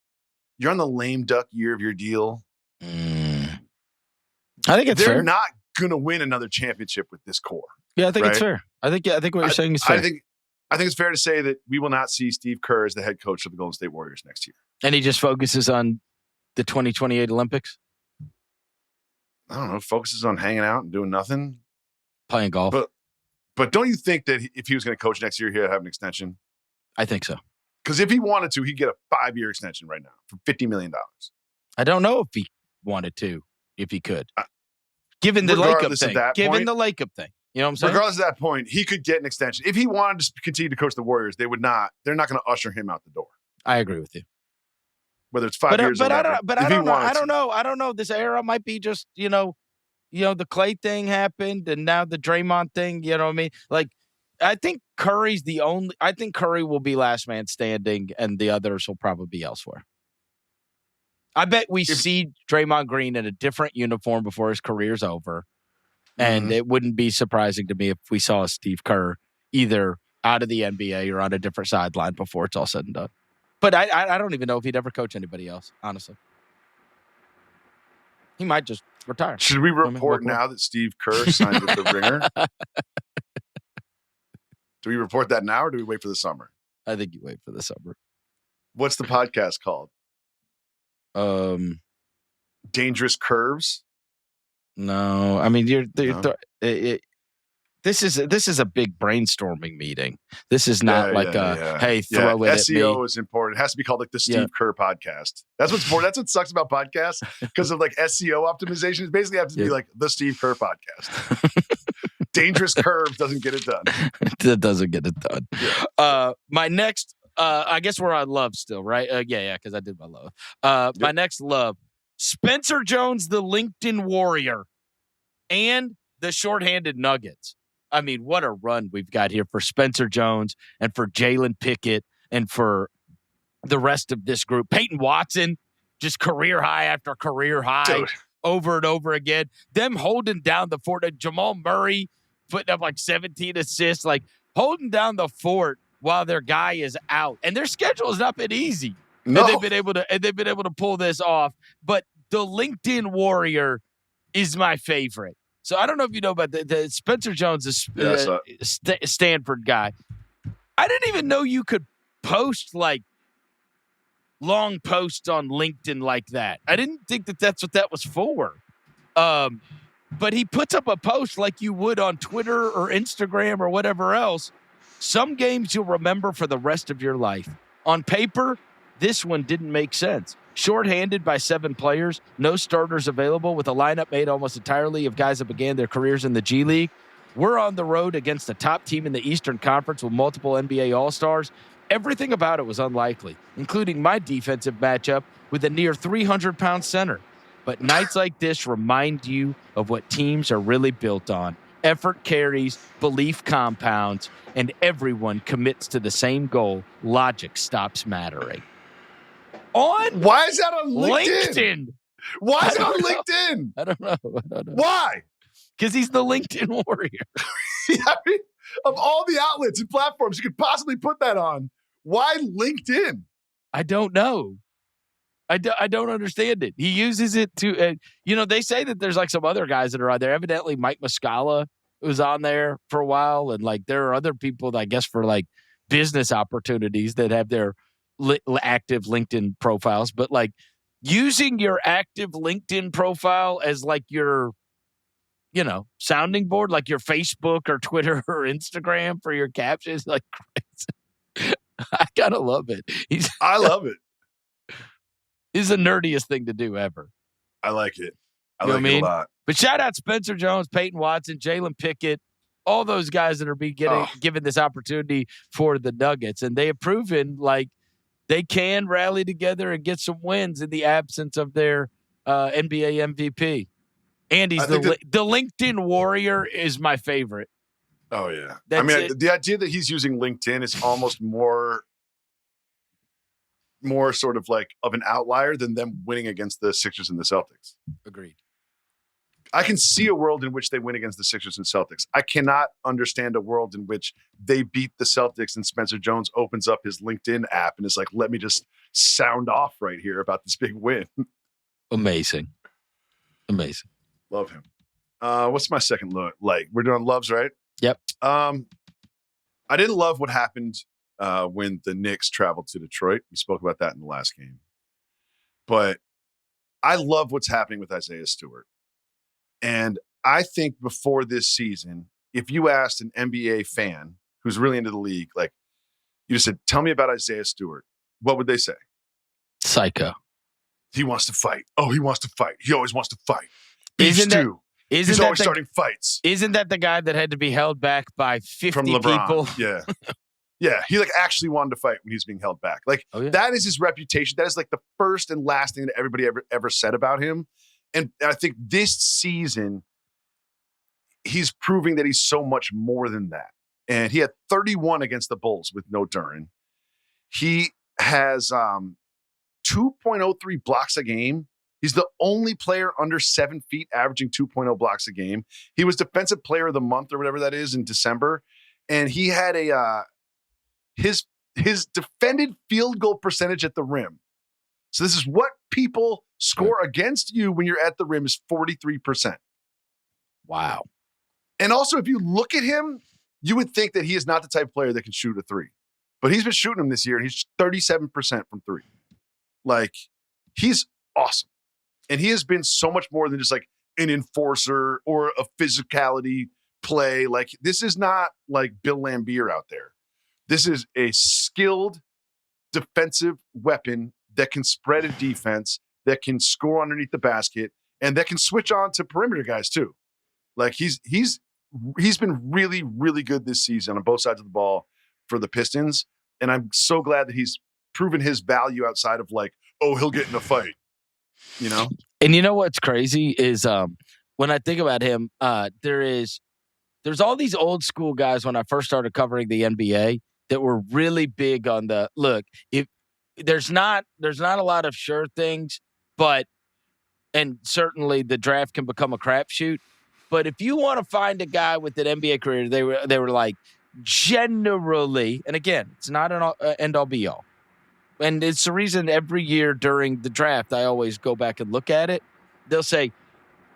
B: You're on the lame duck year of your deal.
A: I think it's fair.
B: They're not going to win another championship with this core.
A: Yeah, I think it's fair. I think what you're saying is fair.
B: I think it's fair to say that we will not see Steve Kerr as the head coach of the Golden State Warriors next year.
A: And he just focuses on the 2028 Olympics?
B: I don't know. Focuses on hanging out and doing nothing.
A: Playing golf.
B: But don't you think that if he was going to coach next year, he'd have an extension?
A: I think so.
B: Because if he wanted to, he'd get a 5-year extension right now for $50 million.
A: I don't know if he wanted to, if he could. Given the Lacob thing. The Lacob thing. You know what I'm saying?
B: Regardless of that point, he could get an extension. If he wanted to continue to coach the Warriors, they're not going to usher him out the door.
A: I agree with you.
B: Whether it's 5 years or whatever.
A: I don't know. I don't know. This era might be just, the Clay thing happened and now the Draymond thing, you know what I mean? Like, I think Curry will be last man standing and the others will probably be elsewhere. I bet we see Draymond Green in a different uniform before his career's over. And it wouldn't be surprising to me if we saw Steve Kerr either out of the NBA or on a different sideline before it's all said and done. But I don't even know if he'd ever coach anybody else, honestly. He might just retire.
B: Should we report now that Steve Kerr signed with the Ringer? Do we report that now or do we wait for the summer?
A: I think you wait for the summer.
B: What's the podcast called? Dangerous Curves?
A: No. I mean, this is a big brainstorming meeting. This is not hey, throw it at me.
B: SEO is important. It has to be called like the Steve Kerr podcast. That's what's important. That's what sucks about podcasts because of like SEO optimization. It basically has to be like the Steve Kerr podcast. Dangerous Curves doesn't get it done.
A: That doesn't get it done.
B: Yeah.
A: My next, I guess we're on love still, right? Because I did my love. My next love, Spencer Jones, the LinkedIn Warrior, and the shorthanded Nuggets. I mean, what a run we've got here for Spencer Jones and for Jalen Pickett and for the rest of this group. Peyton Watson, just career high after career high, over and over again. Them holding down the fort. Jamal Murray putting up like 17 assists, like holding down the fort while their guy is out. And their schedule has not been easy. No. And they've been able to pull this off. But the LinkedIn Warrior is my favorite. So I don't know if you know about the Spencer Jones, Stanford guy. I didn't even know you could post like long posts on LinkedIn like that. I didn't think that's what that was for. But he puts up a post like you would on Twitter or Instagram or whatever else. Some games you'll remember for the rest of your life. On paper, this one didn't make sense. Shorthanded by 7 players, no starters available, with a lineup made almost entirely of guys that began their careers in the G League. We're on the road against a top team in the Eastern Conference with multiple NBA All-Stars. Everything about it was unlikely, including my defensive matchup with a near 300-pound center. But nights like this remind you of what teams are really built on. Effort carries, belief compounds, and everyone commits to the same goal. Logic stops mattering. On
B: Why is that on
A: LinkedIn.
B: Why is it
A: I
B: on
A: don't know.
B: LinkedIn?
A: I don't know.
B: Why?
A: Because he's the LinkedIn warrior.
B: I mean, of all the outlets and platforms you could possibly put that on, why LinkedIn?
A: I don't know. I don't understand it. He uses it to, they say that there's like some other guys that are on there. Evidently, Mike Muscala was on there for a while. And like there are other people, that I guess, for like business opportunities that have their active LinkedIn profiles. But like using your active LinkedIn profile as like your, sounding board, like your Facebook or Twitter or Instagram for your captions, like crazy. I kind of love it.
B: I love it.
A: Is the nerdiest thing to do ever.
B: I like it. I
A: You know
B: like
A: what
B: it
A: I
B: a
A: mean?
B: lot.
A: But shout out Spencer Jones, Peyton Watson, Jalen Pickett, all those guys that are given this opportunity for the Nuggets. And they have proven like they can rally together and get some wins in the absence of their NBA MVP. And he's the LinkedIn warrior is my favorite.
B: Oh, yeah.
A: That's
B: the idea that he's using LinkedIn is almost more sort of like of an outlier than them winning against the Sixers and the Celtics.
A: Agreed.
B: I can see a world in which they win against the Sixers and Celtics. I cannot understand a world in which they beat the Celtics and Spencer Jones opens up his LinkedIn app and is like, let me just sound off right here about this big win.
A: Amazing.
B: Love him. What's my second look? Like, we're doing loves, right?
A: Yep.
B: I didn't love what happened when the Knicks traveled to Detroit. We spoke about that in the last game. But I love what's happening with Isaiah Stewart. And I think before this season, if you asked an NBA fan who's really into the league, like you just said, tell me about Isaiah Stewart, what would they say?
A: Psycho.
B: He wants to fight. Oh, he wants to fight. He always wants to fight.
A: He's
B: always starting fights.
A: Isn't that the guy that had to be held back by 50
B: From LeBron.
A: people?
B: Yeah. Yeah. He like actually wanted to fight when he was being held back. Like that is his reputation. That is like the first and last thing that everybody ever said about him. And I think this season, he's proving that he's so much more than that. And he had 31 against the Bulls with no Duren. He has 2.03 blocks a game. He's the only player under 7 feet averaging 2.0 blocks a game. He was Defensive Player of the Month or whatever that is in December. And he had his defended field goal percentage at the rim. So this is what people score against you when you're at the rim is 43%.
A: Wow.
B: And also, if you look at him, you would think that he is not the type of player that can shoot a three. But he's been shooting them this year, and he's 37% from three. Like, he's awesome. And he has been so much more than just like an enforcer or a physicality play. Like, this is not like Bill Laimbeer out there. This is a skilled defensive weapon that can spread a defense, that can score underneath the basket, and that can switch on to perimeter guys too. Like he's been really, really good this season on both sides of the ball for the Pistons. And I'm so glad that he's proven his value outside of like, oh, he'll get in a fight, you know?
A: And you know what's crazy is when I think about him, there's all these old school guys when I first started covering the NBA that were really big on the look. If there's not a lot of sure things, and certainly the draft can become a crapshoot. But if you want to find a guy with an NBA career, they were like generally, and again, it's not an end all be all. And it's the reason every year during the draft, I always go back and look at it. They'll say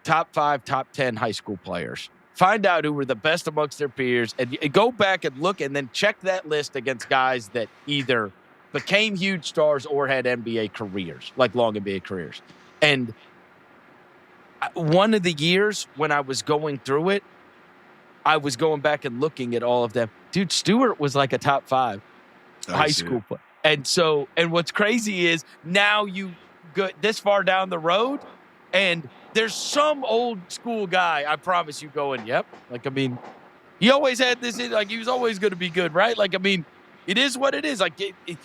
A: top 5, top 10 high school players. Find out who were the best amongst their peers and go back and look and then check that list against guys that either became huge stars or had NBA careers, like long NBA careers. And one of the years when I was going through it, I was going back and looking at all of them. Dude, Stewart was like a top 5 high school player. And what's crazy is now you go this far down the road and there's some old school guy, I promise you, going, yep. Like, I mean, he always had this, like, he was always going to be good, right? Like, I mean, it is what it is. Like,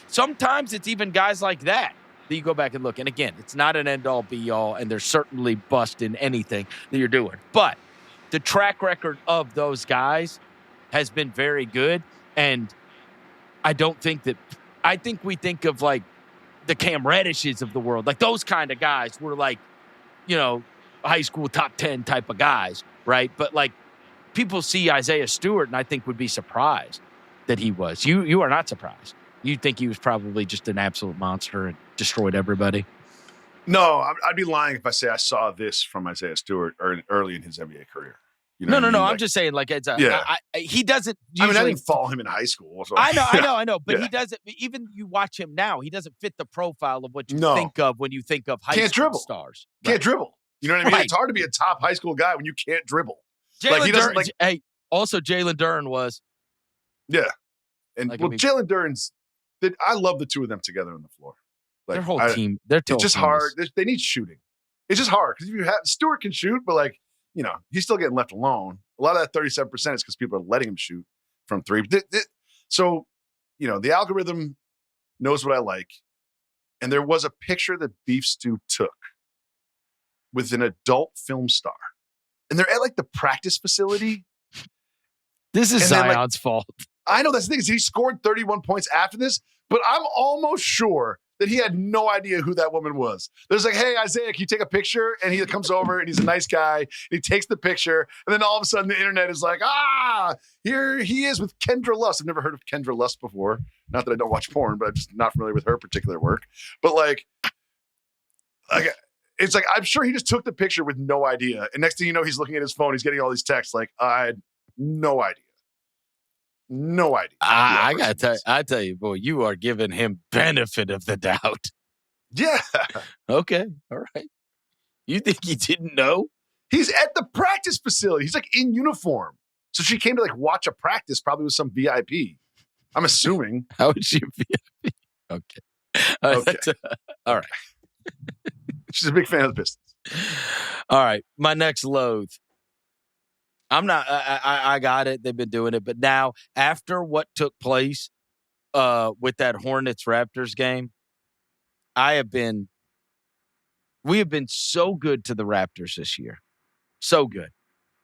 A: sometimes it's even guys like that you go back and look. And again, it's not an end-all, be-all, and there's certainly bust in anything that you're doing. But the track record of those guys has been very good. And I think we think of like the Cam Reddishes of the world, like those kind of guys were like, high school top 10 type of guys, right? But like people see Isaiah Stewart and I think would be surprised that he was. You are not surprised. You think he was probably just an absolute monster and destroyed everybody?
B: No, I'd be lying if I say I saw this from Isaiah Stewart early in his NBA career. You know
A: No.
B: what I mean?
A: I'm just saying, like, it's he doesn't.
B: I didn't follow him in high school. So.
A: I know, but he doesn't. Even you watch him now, he doesn't fit the profile of what you think of when you think of high school stars.
B: Can't dribble. You know what I mean? Right. It's hard to be a top high school guy when you can't dribble.
A: Also Jalen Duren was.
B: Yeah, and Jalen Duren's. I love the two of them together on the floor. Like,
A: their whole team. It's
B: just hard. They need shooting. It's just hard because if you have Stewart can shoot, but like he's still getting left alone. A lot of that 37% is because people are letting him shoot from three. So the algorithm knows what I like, and there was a picture that Beef Stew took with an adult film star, and they're at like the practice facility.
A: This is Zion's fault.
B: I know that's the thing is he scored 31 points after this, but I'm almost sure that he had no idea who that woman was. There's like, hey, Isaiah, can you take a picture? And he comes over and he's a nice guy. And he takes the picture. And then all of a sudden the internet is like, here he is with Kendra Lust. I've never heard of Kendra Lust before. Not that I don't watch porn, but I'm just not familiar with her particular work. But like it's like, I'm sure he just took the picture with no idea. And next thing you know, he's looking at his phone. He's getting all these texts like, I had no idea. No idea.
A: I tell you, boy, you are giving him benefit of the doubt.
B: Yeah.
A: Okay. All right. You think he didn't know?
B: He's at the practice facility. He's like in uniform. So she came to like watch a practice, probably with some VIP. I'm assuming.
A: How is she VIP? Okay. All right.
B: She's a big fan of the Pistons.
A: All right. My next loathe. I'm not. I got it. They've been doing it, but now after what took place with that Hornets Raptors game, we have been so good to the Raptors this year, so good.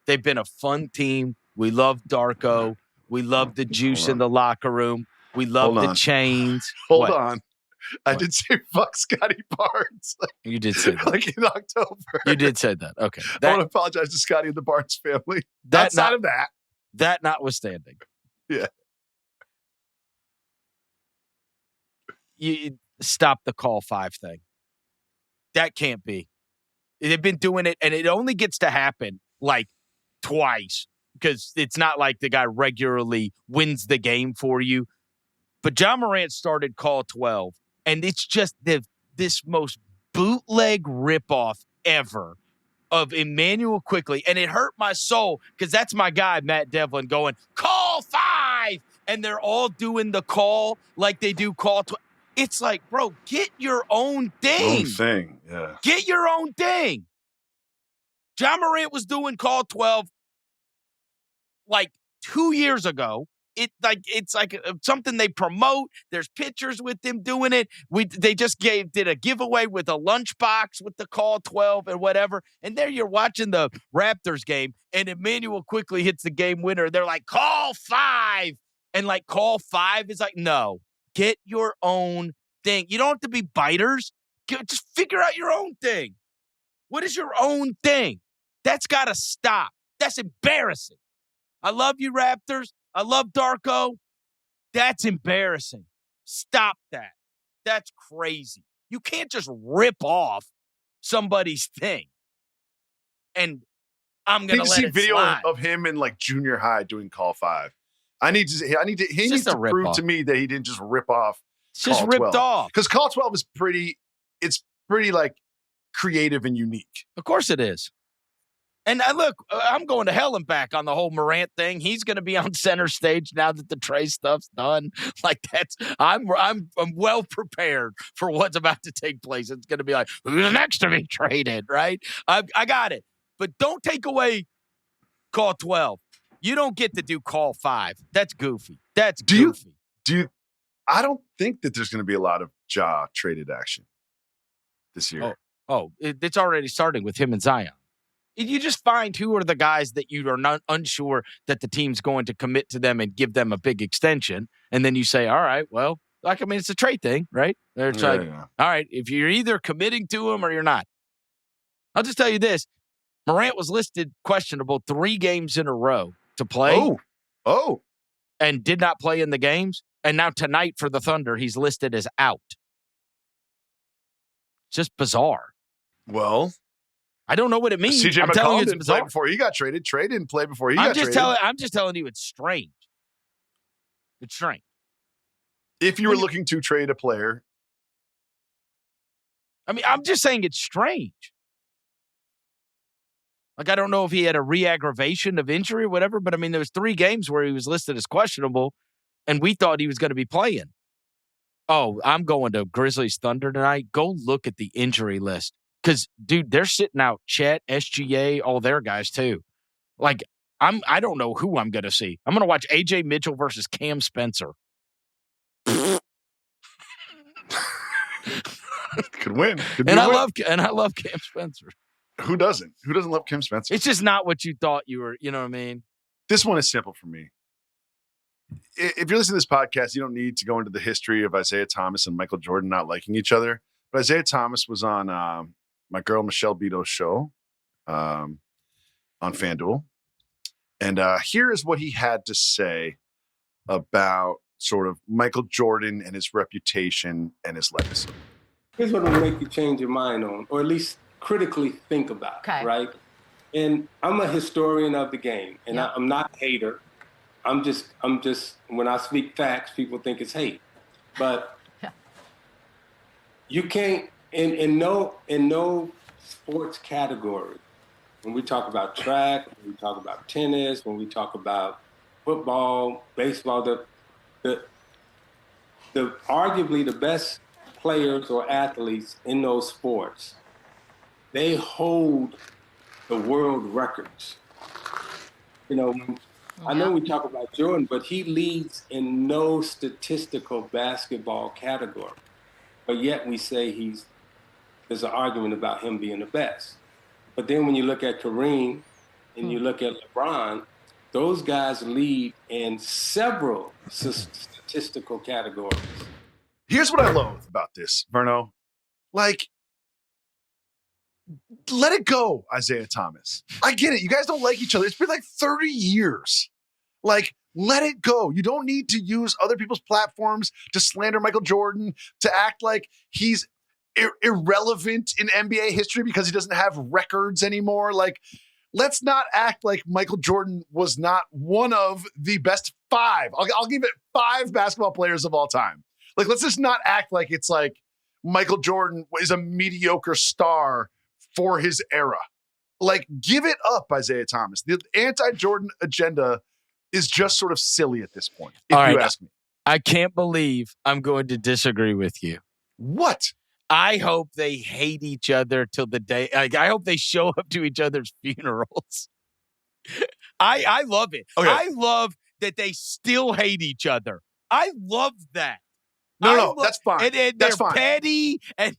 A: They've been a fun team. We love Darko. We love the juice in the locker room. We love the chains.
B: Hold on. I did say fuck Scotty Barnes.
A: You did say that.
B: Like in October.
A: You did say that. Okay.
B: I want to apologize to Scotty and the Barnes family. Outside of that.
A: That notwithstanding.
B: Yeah.
A: You stop the call 5 thing. That can't be. They've been doing it, and it only gets to happen like twice because it's not like the guy regularly wins the game for you. But John Morant started call 12. And it's just this most bootleg ripoff ever of Emmanuel Quickley. And it hurt my soul because that's my guy, Matt Devlin, going, call 5. And they're all doing the call like they do call 12. It's like, bro, get your own thing.
B: Yeah.
A: Get your own thing. John Morant was doing call 12 like 2 years ago. It's like something they promote. There's pictures with them doing it. They just did a giveaway with a lunchbox with the call 12 and whatever. And there you're watching the Raptors game, and Emmanuel quickly hits the game winner. They're like, call 5. And like call 5 is like, no, get your own thing. You don't have to be biters. Just figure out your own thing. What is your own thing? That's got to stop. That's embarrassing. I love you, Raptors. I love Darko. That's embarrassing. Stop that. That's crazy. You can't just rip off somebody's thing. And I'm going to let it
B: video
A: slide.
B: Of him in like junior high doing call 5. He needs to prove to me that he didn't just rip off.
A: It's just ripped off.
B: Because call 12 is pretty like creative and unique.
A: Of course it is. And look, I'm going to hell and back on the whole Morant thing. He's going to be on center stage now that the Trae stuff's done. Like I'm well prepared for what's about to take place. It's going to be like, who's next to be traded, right? I got it. But don't take away call 12. You don't get to do call 5. That's goofy. That's goofy.
B: I don't think that there's going to be a lot of Ja traded action this year.
A: It's already starting with him and Zion. You just find who are the guys that you are not unsure that the team's going to commit to them and give them a big extension. And then you say, all right, well, it's a trade thing, right? It's all right, if you're either committing to him or you're not. I'll just tell you this. Morant was listed questionable 3 games in a row to play.
B: Oh.
A: And did not play in the games. And now tonight for the Thunder, he's listed as out. Just bizarre.
B: Well,
A: I don't know what it means.
B: CJ
A: I'm telling you,
B: McCollum
A: it's
B: didn't
A: bizarre.
B: play before he got traded. Trae didn't play before he got traded.
A: I'm just telling you, it's strange. It's strange.
B: If you were looking to trade a player.
A: I mean, I'm just saying it's strange. Like, I don't know if he had a re-aggravation of injury or whatever, but I mean, there was 3 games where he was listed as questionable, and we thought he was going to be playing. Oh, I'm going to Grizzlies Thunder tonight. Go look at the injury list. Because, dude, they're sitting out Chet, SGA, all their guys, too. Like, I don't know who I'm going to see. I'm going to watch A.J. Mitchell versus Cam Spencer.
B: Could win.
A: I love Cam Spencer.
B: Who doesn't? Who doesn't love Cam Spencer?
A: It's just not what you thought you were, you know what I mean?
B: This one is simple for me. If you're listening to this podcast, you don't need to go into the history of Isaiah Thomas and Michael Jordan not liking each other. But Isaiah Thomas was on my girl Michelle Bito's show on FanDuel. And here is what he had to say about sort of Michael Jordan and his reputation and his legacy.
C: Here's what will make you change your mind on, or at least critically think about, right? And I'm a historian of the game, and I'm not a hater. I'm just, when I speak facts, people think it's hate. But you can't, in no sports category, when we talk about track, when we talk about tennis, when we talk about football, baseball, the arguably the best players or athletes in those sports, they hold the world records. You know, I know we talk about Jordan, but he leads in no statistical basketball category. But yet we say there's an argument about him being the best. But then when you look at Kareem and you look at LeBron, those guys lead in several statistical categories.
B: Here's what I loathe about this, Verno. Like, let it go, Isaiah Thomas. I get it. You guys don't like each other. It's been like 30 years. Like, let it go. You don't need to use other people's platforms to slander Michael Jordan, to act like he's irrelevant in NBA history because he doesn't have records anymore. Like, let's not act like Michael Jordan was not one of the best 5. I'll give it 5 basketball players of all time. Like, let's just not act like it's like Michael Jordan is a mediocre star for his era. Like, give it up, Isaiah Thomas. The anti-Jordan agenda is just sort of silly at this point, if you ask me.
A: I can't believe I'm going to disagree with you.
B: What?
A: I hope they hate each other till the day. Like, I hope they show up to each other's funerals. I love it. Okay. I love that they still hate each other. I love that.
B: No, that's fine.
A: And
B: that's
A: they're
B: fine.
A: petty, and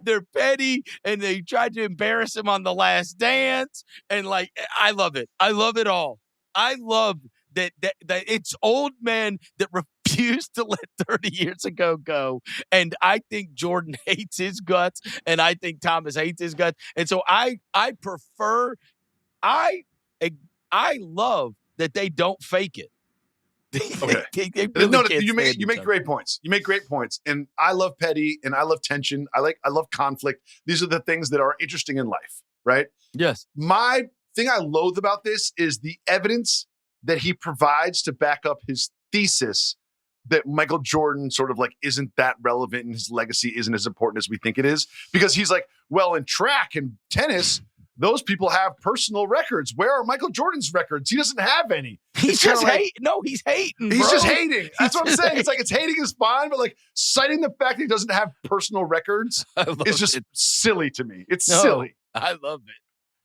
A: they're petty, and they tried to embarrass him on The Last Dance, and like, I love it. I love it all. I love that it's old men that refuse to let 30 years ago go, and I think Jordan hates his guts, and I think Thomas hates his guts, and so I prefer. I love that they don't fake it.
B: Okay. You make great points. You make great points. And I love petty and I love tension. I love conflict. These are the things that are interesting in life, right?
A: Yes.
B: My thing I loathe about this is the evidence that he provides to back up his thesis that Michael Jordan sort of like isn't that relevant and his legacy isn't as important as we think it is. Because he's like, well, in track and tennis, those people have personal records. Where are Michael Jordan's records? He doesn't have any.
A: He's just hating. No, he's hating.
B: He's just hating. That's what I'm saying. It's like, it's hating is fine, but like citing the fact that he doesn't have personal records is just silly to me. It's silly.
A: I love it.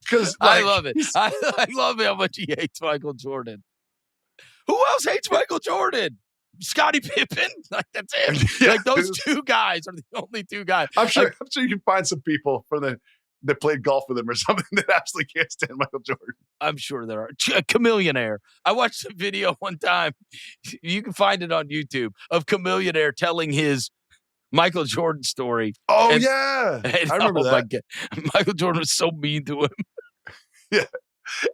B: Because
A: I love it. I love how much he hates Michael Jordan. Who else hates Michael Jordan? Scottie Pippen? Like, that's it.
B: Yeah.
A: Like, those 2 guys are the only 2 guys.
B: I'm sure you can find some people from the that played golf with him or something that absolutely can't stand Michael Jordan.
A: I'm sure there are. Chameleonaire. I watched a video one time. You can find it on YouTube of Chameleonaire telling his Michael Jordan story.
B: Oh, yeah. I remember that.
A: Michael Jordan was so mean to him.
B: Yeah.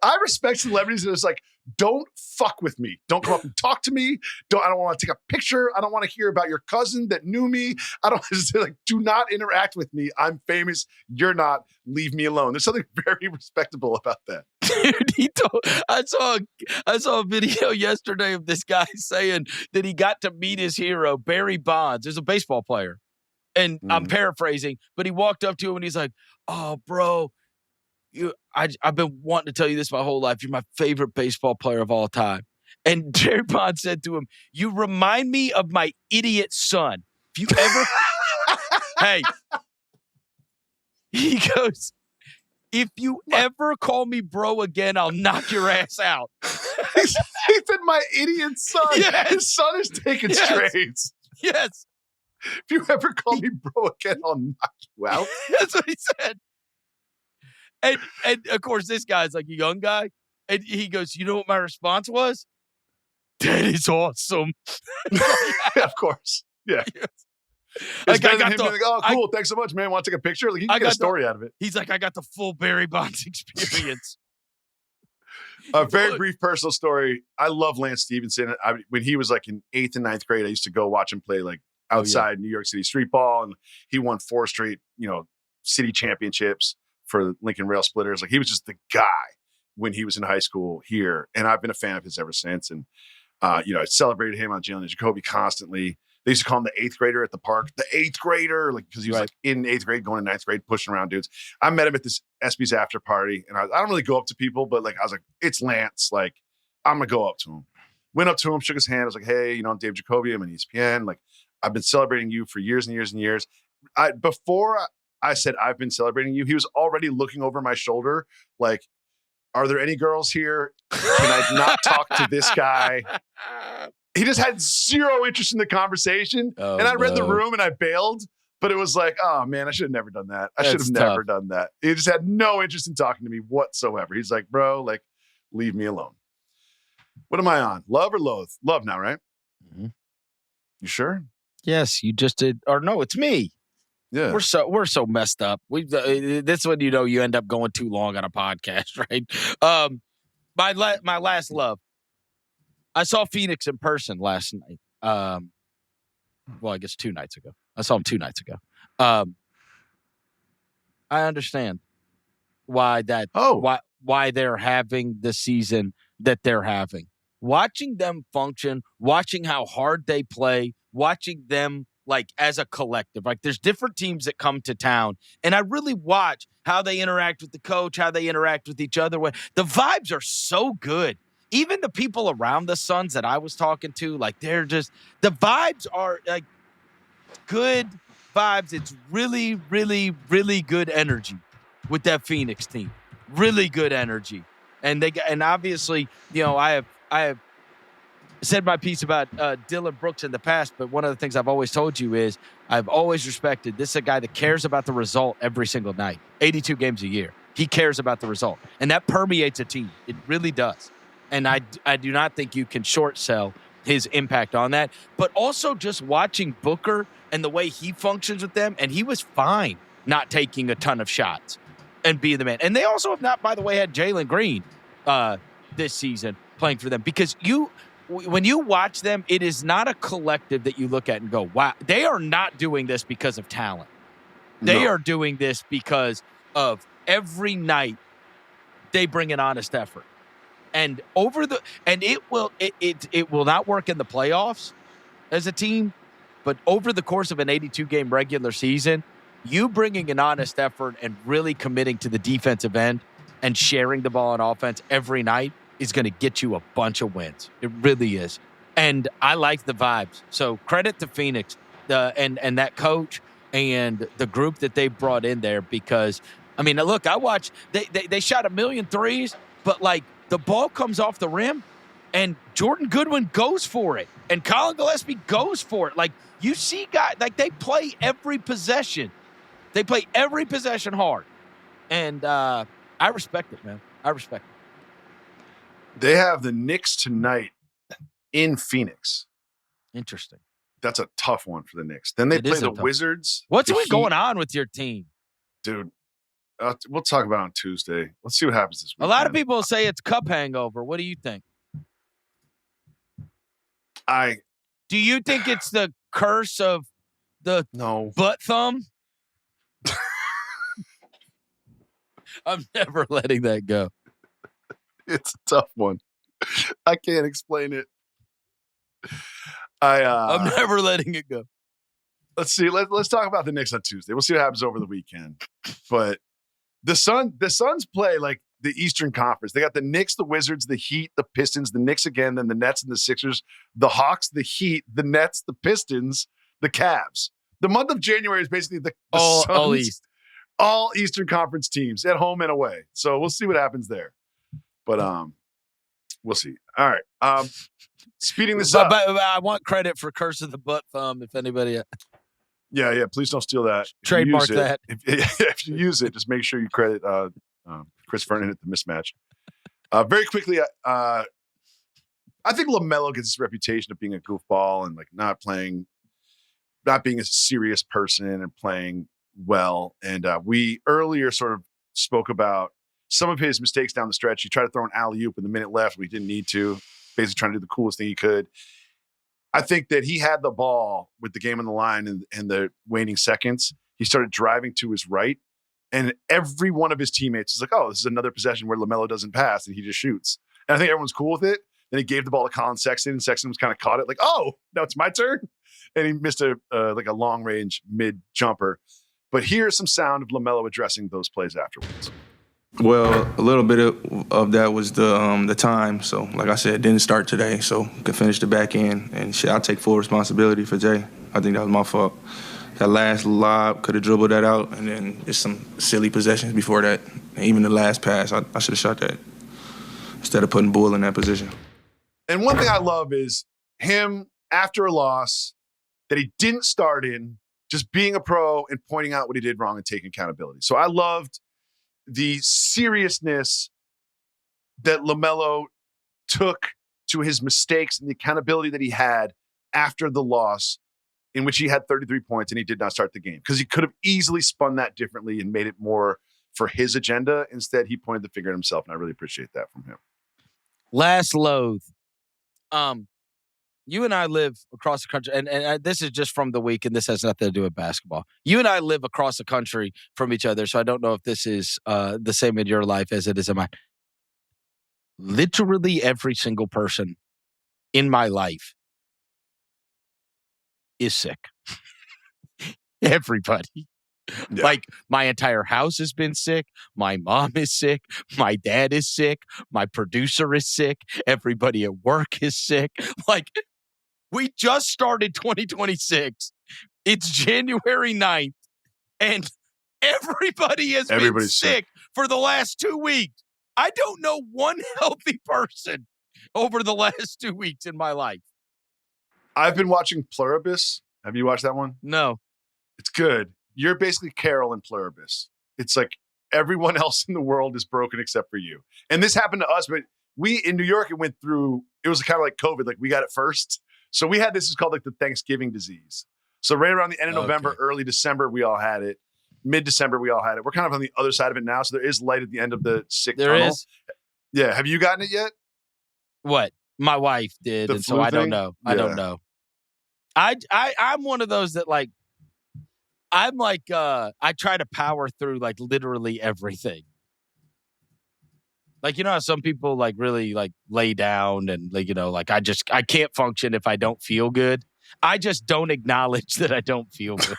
B: I respect celebrities that it's like, don't fuck with me. Don't come up and talk to me. I don't want to take a picture. I don't want to hear about your cousin that knew me. I don't like, do not interact with me. I'm famous. You're not. Leave me alone. There's something very respectable about that.
A: Dude, I saw a video yesterday of this guy saying that he got to meet his hero, Barry Bonds. There's a baseball player. And I'm paraphrasing, but he walked up to him and he's like, "Oh, bro, I've been wanting to tell you this my whole life. You're my favorite baseball player of all time." And Jerry Bond said to him, "You remind me of my idiot son. If you ever," hey, he goes, "If you ever call me bro again, I'll knock your ass out."
B: He's been my idiot son. Yes. His son is taking strays.
A: Yes.
B: If you ever call me bro again, I'll knock you out.
A: That's what he said. And of course, this guy's like a young guy. And he goes, "You know what my response was? That is awesome."
B: Yeah, of course. Yeah. Yes. Like, I got him like, "Oh, cool. Thanks so much, man. Want to take a picture?" Like, he can get a story out of it.
A: He's like, "I got the full Barry Bonds experience."
B: A very brief personal story. I love Lance Stevenson. When he was like in 8th and 9th grade, I used to go watch him play like outside New York City street ball. And he won 4 straight, city championships for Lincoln Rail Splitters. Like, he was just the guy when he was in high school here. And I've been a fan of his ever since. And, I celebrated him on Verno and Jacoby constantly. They used to call him the 8th grader at the park, the 8th grader, like, because he was like in 8th grade, going to 9th grade, pushing around dudes. I met him at this ESPYs after party, and I don't really go up to people, but like, I was like, it's Lance. Like, I'm going to go up to him. Went up to him, shook his hand. I was like, "Hey, I'm Dave Jacoby. I'm an ESPN. Like, I've been celebrating you for years and years and years." Before I said I've been celebrating you, he was already looking over my shoulder, like, "Are there any girls here? Can I not talk to this guy?" He just had zero interest in the conversation. And I read the room and I bailed, but it was like, oh man, I should have never done that. I should have never done that. He just had no interest in talking to me whatsoever. He's like, "Bro, like, leave me alone." What am I on? Love or loathe? Love now, right? Mm-hmm. You sure?
A: Yes, you just did. Or no, it's me.
B: Yeah,
A: we're so messed up. This when you end up going too long on a podcast, right? My last love. I saw Phoenix in person last night. Well, I guess 2 nights ago. I saw him 2 nights ago. I understand why they're having the season that they're having. Watching them function, watching how hard they play, watching them like as a collective. Like, there's different teams that come to town, and I really watch how they interact with the coach, how they interact with each other. The vibes are so good. Even the people around the Suns that I was talking to, like, they're just, the vibes are like good vibes. It's really, really, really good energy with that Phoenix team. Really good energy. And obviously, I have said my piece about Dylan Brooks in the past, but one of the things I've always told you is I've always respected this is a guy that cares about the result every single night. 82 games a year. He cares about the result. And that permeates a team. It really does. And I do not think you can short sell his impact on that. But also just watching Booker and the way he functions with them, and he was fine not taking a ton of shots and being the man. And they also have not, by the way, had Jalen Green this season playing for them. Because when you watch them, it is not a collective that you look at and go, wow, they are not doing this because of talent. They are doing this because of every night they bring an honest effort. And it will not work in the playoffs as a team, but over the course of an 82-game regular season, you bringing an honest effort and really committing to the defensive end and sharing the ball on offense every night is going to get you a bunch of wins. It really is. And I like the vibes. So credit to Phoenix and that coach and the group that they brought in there, because, I mean, look, I watched, they shot 1 million threes, but like, the ball comes off the rim, and Jordan Goodwin goes for it, and Colin Gillespie goes for it. Like, you see guys, like, they play every possession. They play every possession hard. And I respect it, man. I respect it.
B: They have the Knicks tonight in Phoenix.
A: Interesting.
B: That's a tough one for the Knicks. Then they play the Wizards.
A: What's
B: been
A: going on with your team?
B: Dude, we'll talk about it on Tuesday. Let's see what happens this week.
A: A lot of people say it's cup hangover. What do you think?
B: Do
A: you think it's the curse of the butt thumb? I'm never letting that go.
B: It's a tough one. I can't explain it.
A: I'm never letting it go.
B: Let's see. Let's talk about the Knicks on Tuesday. We'll see what happens over the weekend. But the Suns play like the Eastern Conference. They got the Knicks, the Wizards, the Heat, the Pistons, the Knicks again, then the Nets and the Sixers, the Hawks, the Heat, the Nets, the Pistons, the Cavs. The month of January is basically the Suns,
A: all East.
B: All Eastern Conference teams at home and away. So we'll see what happens there. But we'll see. All right. Speeding this up.
A: But I want credit for curse of the butt thumb if anybody.
B: Yeah. Please don't steal that.
A: Trademark that.
B: If you use it, just make sure you credit Chris Vernon at the Mismatch. Very quickly, I think LaMelo gets this reputation of being a goofball and like not being a serious person and playing well. And we earlier sort of spoke about some of his mistakes down the stretch. He tried to throw an alley-oop with a minute left. We didn't need to. Basically trying to do the coolest thing he could. I think that he had the ball with the game on the line and the waning seconds. He started driving to his right. And every one of his teammates is like, oh, this is another possession where LaMelo doesn't pass and he just shoots. And I think everyone's cool with it. Then he gave the ball to Colin Sexton and Sexton was kind of caught it like, oh, now it's my turn. And he missed a long range mid jumper. But here's some sound of LaMelo addressing those plays afterwards.
D: Well, a little bit of that was the time. So, like I said, didn't start today, so could finish the back end. And shit, I'll take full responsibility for Jay. I think that was my fault. That last lob, could have dribbled that out, and then just some silly possessions before that. And even the last pass, I should have shot that instead of putting Bull in that position.
B: And one thing I love is him, after a loss that he didn't start in, just being a pro and pointing out what he did wrong and taking accountability. So I loved the seriousness that LaMelo took to his mistakes and the accountability that he had after the loss, in which he had 33 points and he did not start the game. Because he could have easily spun that differently and made it more for his agenda. Instead, he pointed the finger at himself, and I really appreciate that from him.
A: Last loathe. You and I live across the country, and this is just from the week, and this has nothing to do with basketball. You and I live across the country from each other, so I don't know if this is the same in your life as it is in mine. Literally every single person in my life is sick. Everybody. Yeah. Like, my entire house has been sick. My mom is sick. My dad is sick. My producer is sick. Everybody at work is sick. Like, we just started 2026. It's January 9th, and everybody has been sick for the last 2 weeks. I don't know one healthy person over the last 2 weeks in my life.
B: I've been watching Pluribus. Have you watched that one?
A: No.
B: It's good. You're basically Carol in Pluribus. It's like everyone else in the world is broken except for you. And this happened to us, but we in New York, it was kind of like COVID. Like, we got it first. So we had this is called like the Thanksgiving disease. So right around the end of November, early December, we all had it. Mid-December, we all had it. We're kind of on the other side of it now. So there is light at the end of the sick tunnel.
A: There is?
B: Yeah. Have you gotten it yet?
A: What? My wife did. And so I don't know. Yeah. I don't know. I'm one of those that like, I'm like, I try to power through like literally everything. Like, you know how some people like really like lay down and like, you know, like I can't function if I don't feel good. I just don't acknowledge that I don't feel good.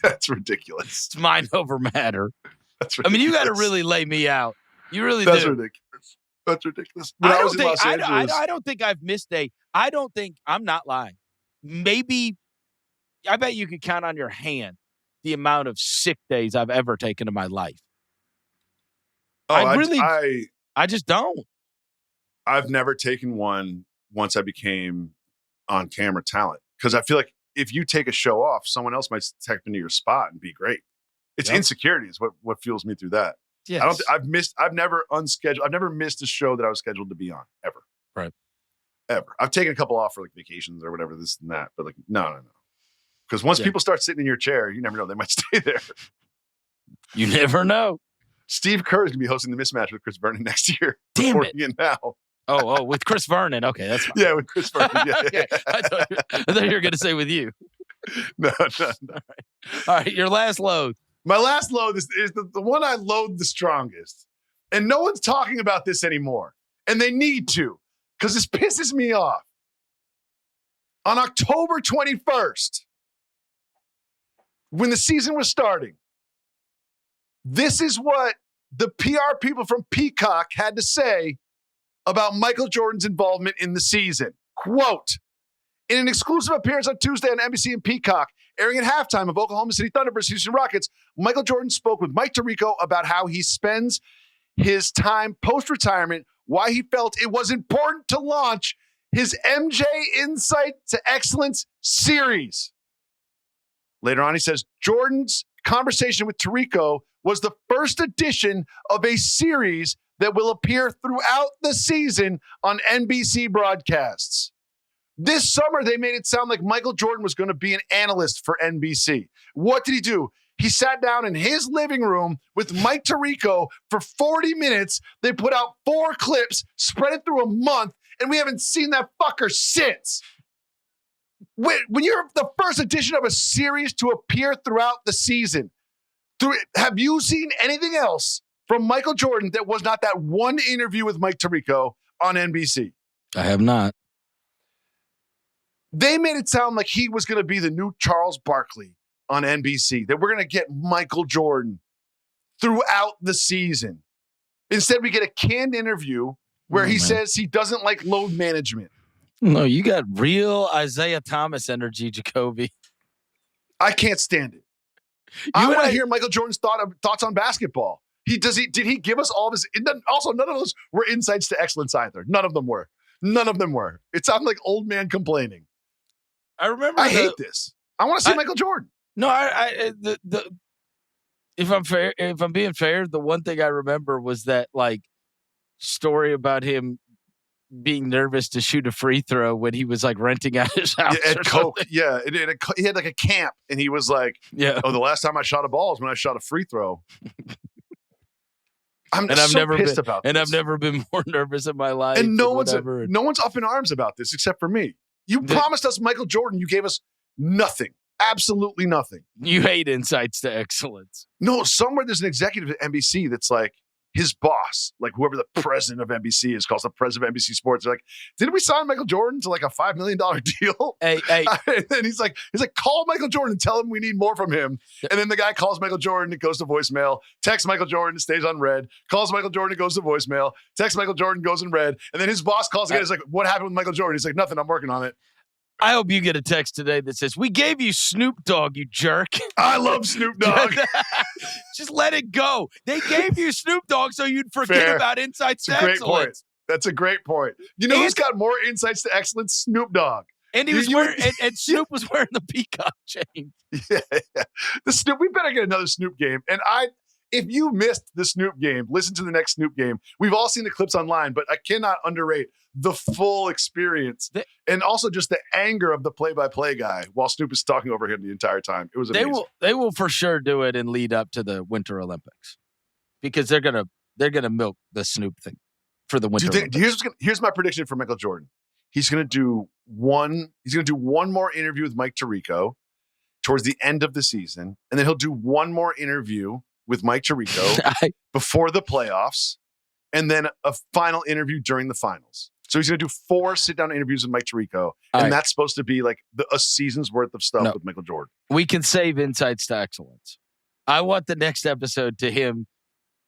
B: That's ridiculous.
A: It's mind over matter.
B: That's ridiculous.
A: I mean, you got to really lay me out. You really
B: That's
A: do.
B: ridiculous. That's ridiculous.
A: I don't think I've missed I'm not lying. Maybe, I bet you could count on your hand the amount of sick days I've ever taken in my life.
B: Oh,
A: I just don't.
B: I've never taken one once I became on camera talent, because I feel like if you take a show off, someone else might step into your spot and be great. It's insecurity is what fuels me through that.
A: Yes.
B: I've never missed a show that I was scheduled to be on ever.
A: Right.
B: Ever. I've taken a couple off for like vacations or whatever, this and that, but like, no. Because once people start sitting in your chair, you never know. They might stay there.
A: You never know.
B: Steve Kerr is going to be hosting the Mismatch with Chris Vernon next year.
A: Damn it.
B: Now.
A: Oh, with Chris Vernon. Okay, that's fine.
B: Yeah, with Chris Vernon. Yeah,
A: okay. I thought you were going to say with you.
B: No.
A: All right, your last load.
B: My last load is the one I load the strongest. And no one's talking about this anymore. And they need to, because this pisses me off. On October 21st, when the season was starting, this is what the PR people from Peacock had to say about Michael Jordan's involvement in the season. Quote, in an exclusive appearance on Tuesday on NBC and Peacock, airing at halftime of Oklahoma City Thunder versus Houston Rockets, Michael Jordan spoke with Mike Tirico about how he spends his time post-retirement, why he felt it was important to launch his MJ Insight to Excellence series. Later on, he says, Jordan's conversation with Tirico was the first edition of a series that will appear throughout the season on NBC broadcasts. This summer, they made it sound like Michael Jordan was going to be an analyst for NBC. What did he do? He sat down in his living room with Mike Tirico for 40 minutes. They put out 4 clips, spread it through a month, and we haven't seen that fucker since. When you're the first edition of a series to appear throughout the season, have you seen anything else from Michael Jordan that was not that one interview with Mike Tirico on NBC?
A: I have not.
B: They made it sound like he was going to be the new Charles Barkley on NBC, that we're going to get Michael Jordan throughout the season. Instead, we get a canned interview where he says he doesn't like load management.
A: No, you got real Isaiah Thomas energy, Jacoby.
B: I can't stand it. I want to hear Michael Jordan's thoughts on basketball. Did he give us all of his? Also, none of those were insights to excellence either. None of them were. It sounded like old man complaining.
A: I remember.
B: I hate this. I want to see Michael Jordan.
A: No, if I'm being fair, the one thing I remember was that like story about him being nervous to shoot a free throw when he was like renting out his house.
B: Yeah, at Coke. Yeah, he had like a camp, and he was like, "Oh, the last time I shot a ball is when I shot a free throw." I've never been more nervous in my life. And no one's up in arms about this except for me. You promised us Michael Jordan. You gave us nothing. Absolutely nothing.
A: You hate insights to excellence.
B: No, somewhere there's an executive at NBC that's like his boss, like whoever the president of NBC is, calls the president of NBC Sports. They're like, didn't we sign Michael Jordan to like a $5 million deal?
A: Hey.
B: And he's like, call Michael Jordan and tell him we need more from him. And then the guy calls Michael Jordan, it goes to voicemail, texts Michael Jordan, it stays on red, calls Michael Jordan, it goes to voicemail, texts Michael Jordan, goes in red. And then his boss calls again, he's like, what happened with Michael Jordan? He's like, nothing, I'm working on it.
A: I hope you get a text today that says, we gave you Snoop Dogg, you jerk.
B: I love Snoop Dogg.
A: Just let it go. They gave you Snoop Dogg so you'd forget about insights to excellence.
B: Point. That's a great point. You know who's got more insights to excellence? Snoop Dogg.
A: And he was and Snoop was wearing the peacock chain.
B: Yeah. The Snoop, we better get another Snoop game. And if you missed the Snoop game, listen to the next Snoop game. We've all seen the clips online, but I cannot underrate the full experience and also just the anger of the play-by-play guy while Snoop is talking over him the entire time. It was amazing.
A: They will for sure do it and lead up to the Winter Olympics because they're gonna milk the Snoop thing for the Winter Olympics.
B: Here's my prediction for Michael Jordan. He's gonna do one more interview with Mike Tirico towards the end of the season, and then he'll do one more interview with Mike Tirico before the playoffs, and then a final interview during the finals. So he's going to do 4 sit-down interviews with Mike Tirico, and that's supposed to be like a season's worth of stuff with Michael Jordan.
A: We can save insights to excellence. I want the next episode to him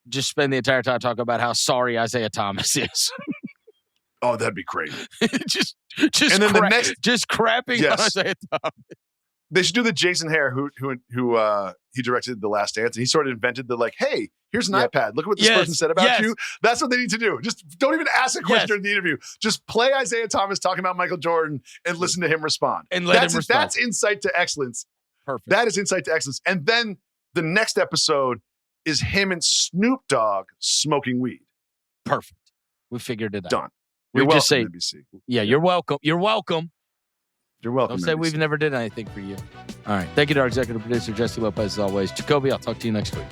A: just spend the entire time talking about how sorry Isaiah Thomas is.
B: Oh, that'd be great.
A: just crapping on Isaiah Thomas.
B: They should do the Jason Hare who he directed The Last Dance, and he sort of invented the like, hey, here's an iPad. Look at what this person said about you. That's what they need to do. Just don't even ask a question during the interview. Just play Isaiah Thomas talking about Michael Jordan and listen to him respond.
A: And let him respond.
B: That's insight to excellence.
A: Perfect.
B: That is insight to excellence. And then the next episode is him and Snoop Dogg smoking weed.
A: Perfect. We figured it out.
B: Done.
A: We
B: You're
A: just
B: welcome,
A: say,
B: NBC.
A: yeah, you're welcome. You're welcome.
B: You're welcome.
A: Don't say
B: NBC.
A: we've never did anything for you. All right. Thank you to our executive producer, Jesse Lopez, as always. Jacoby, I'll talk to you next week.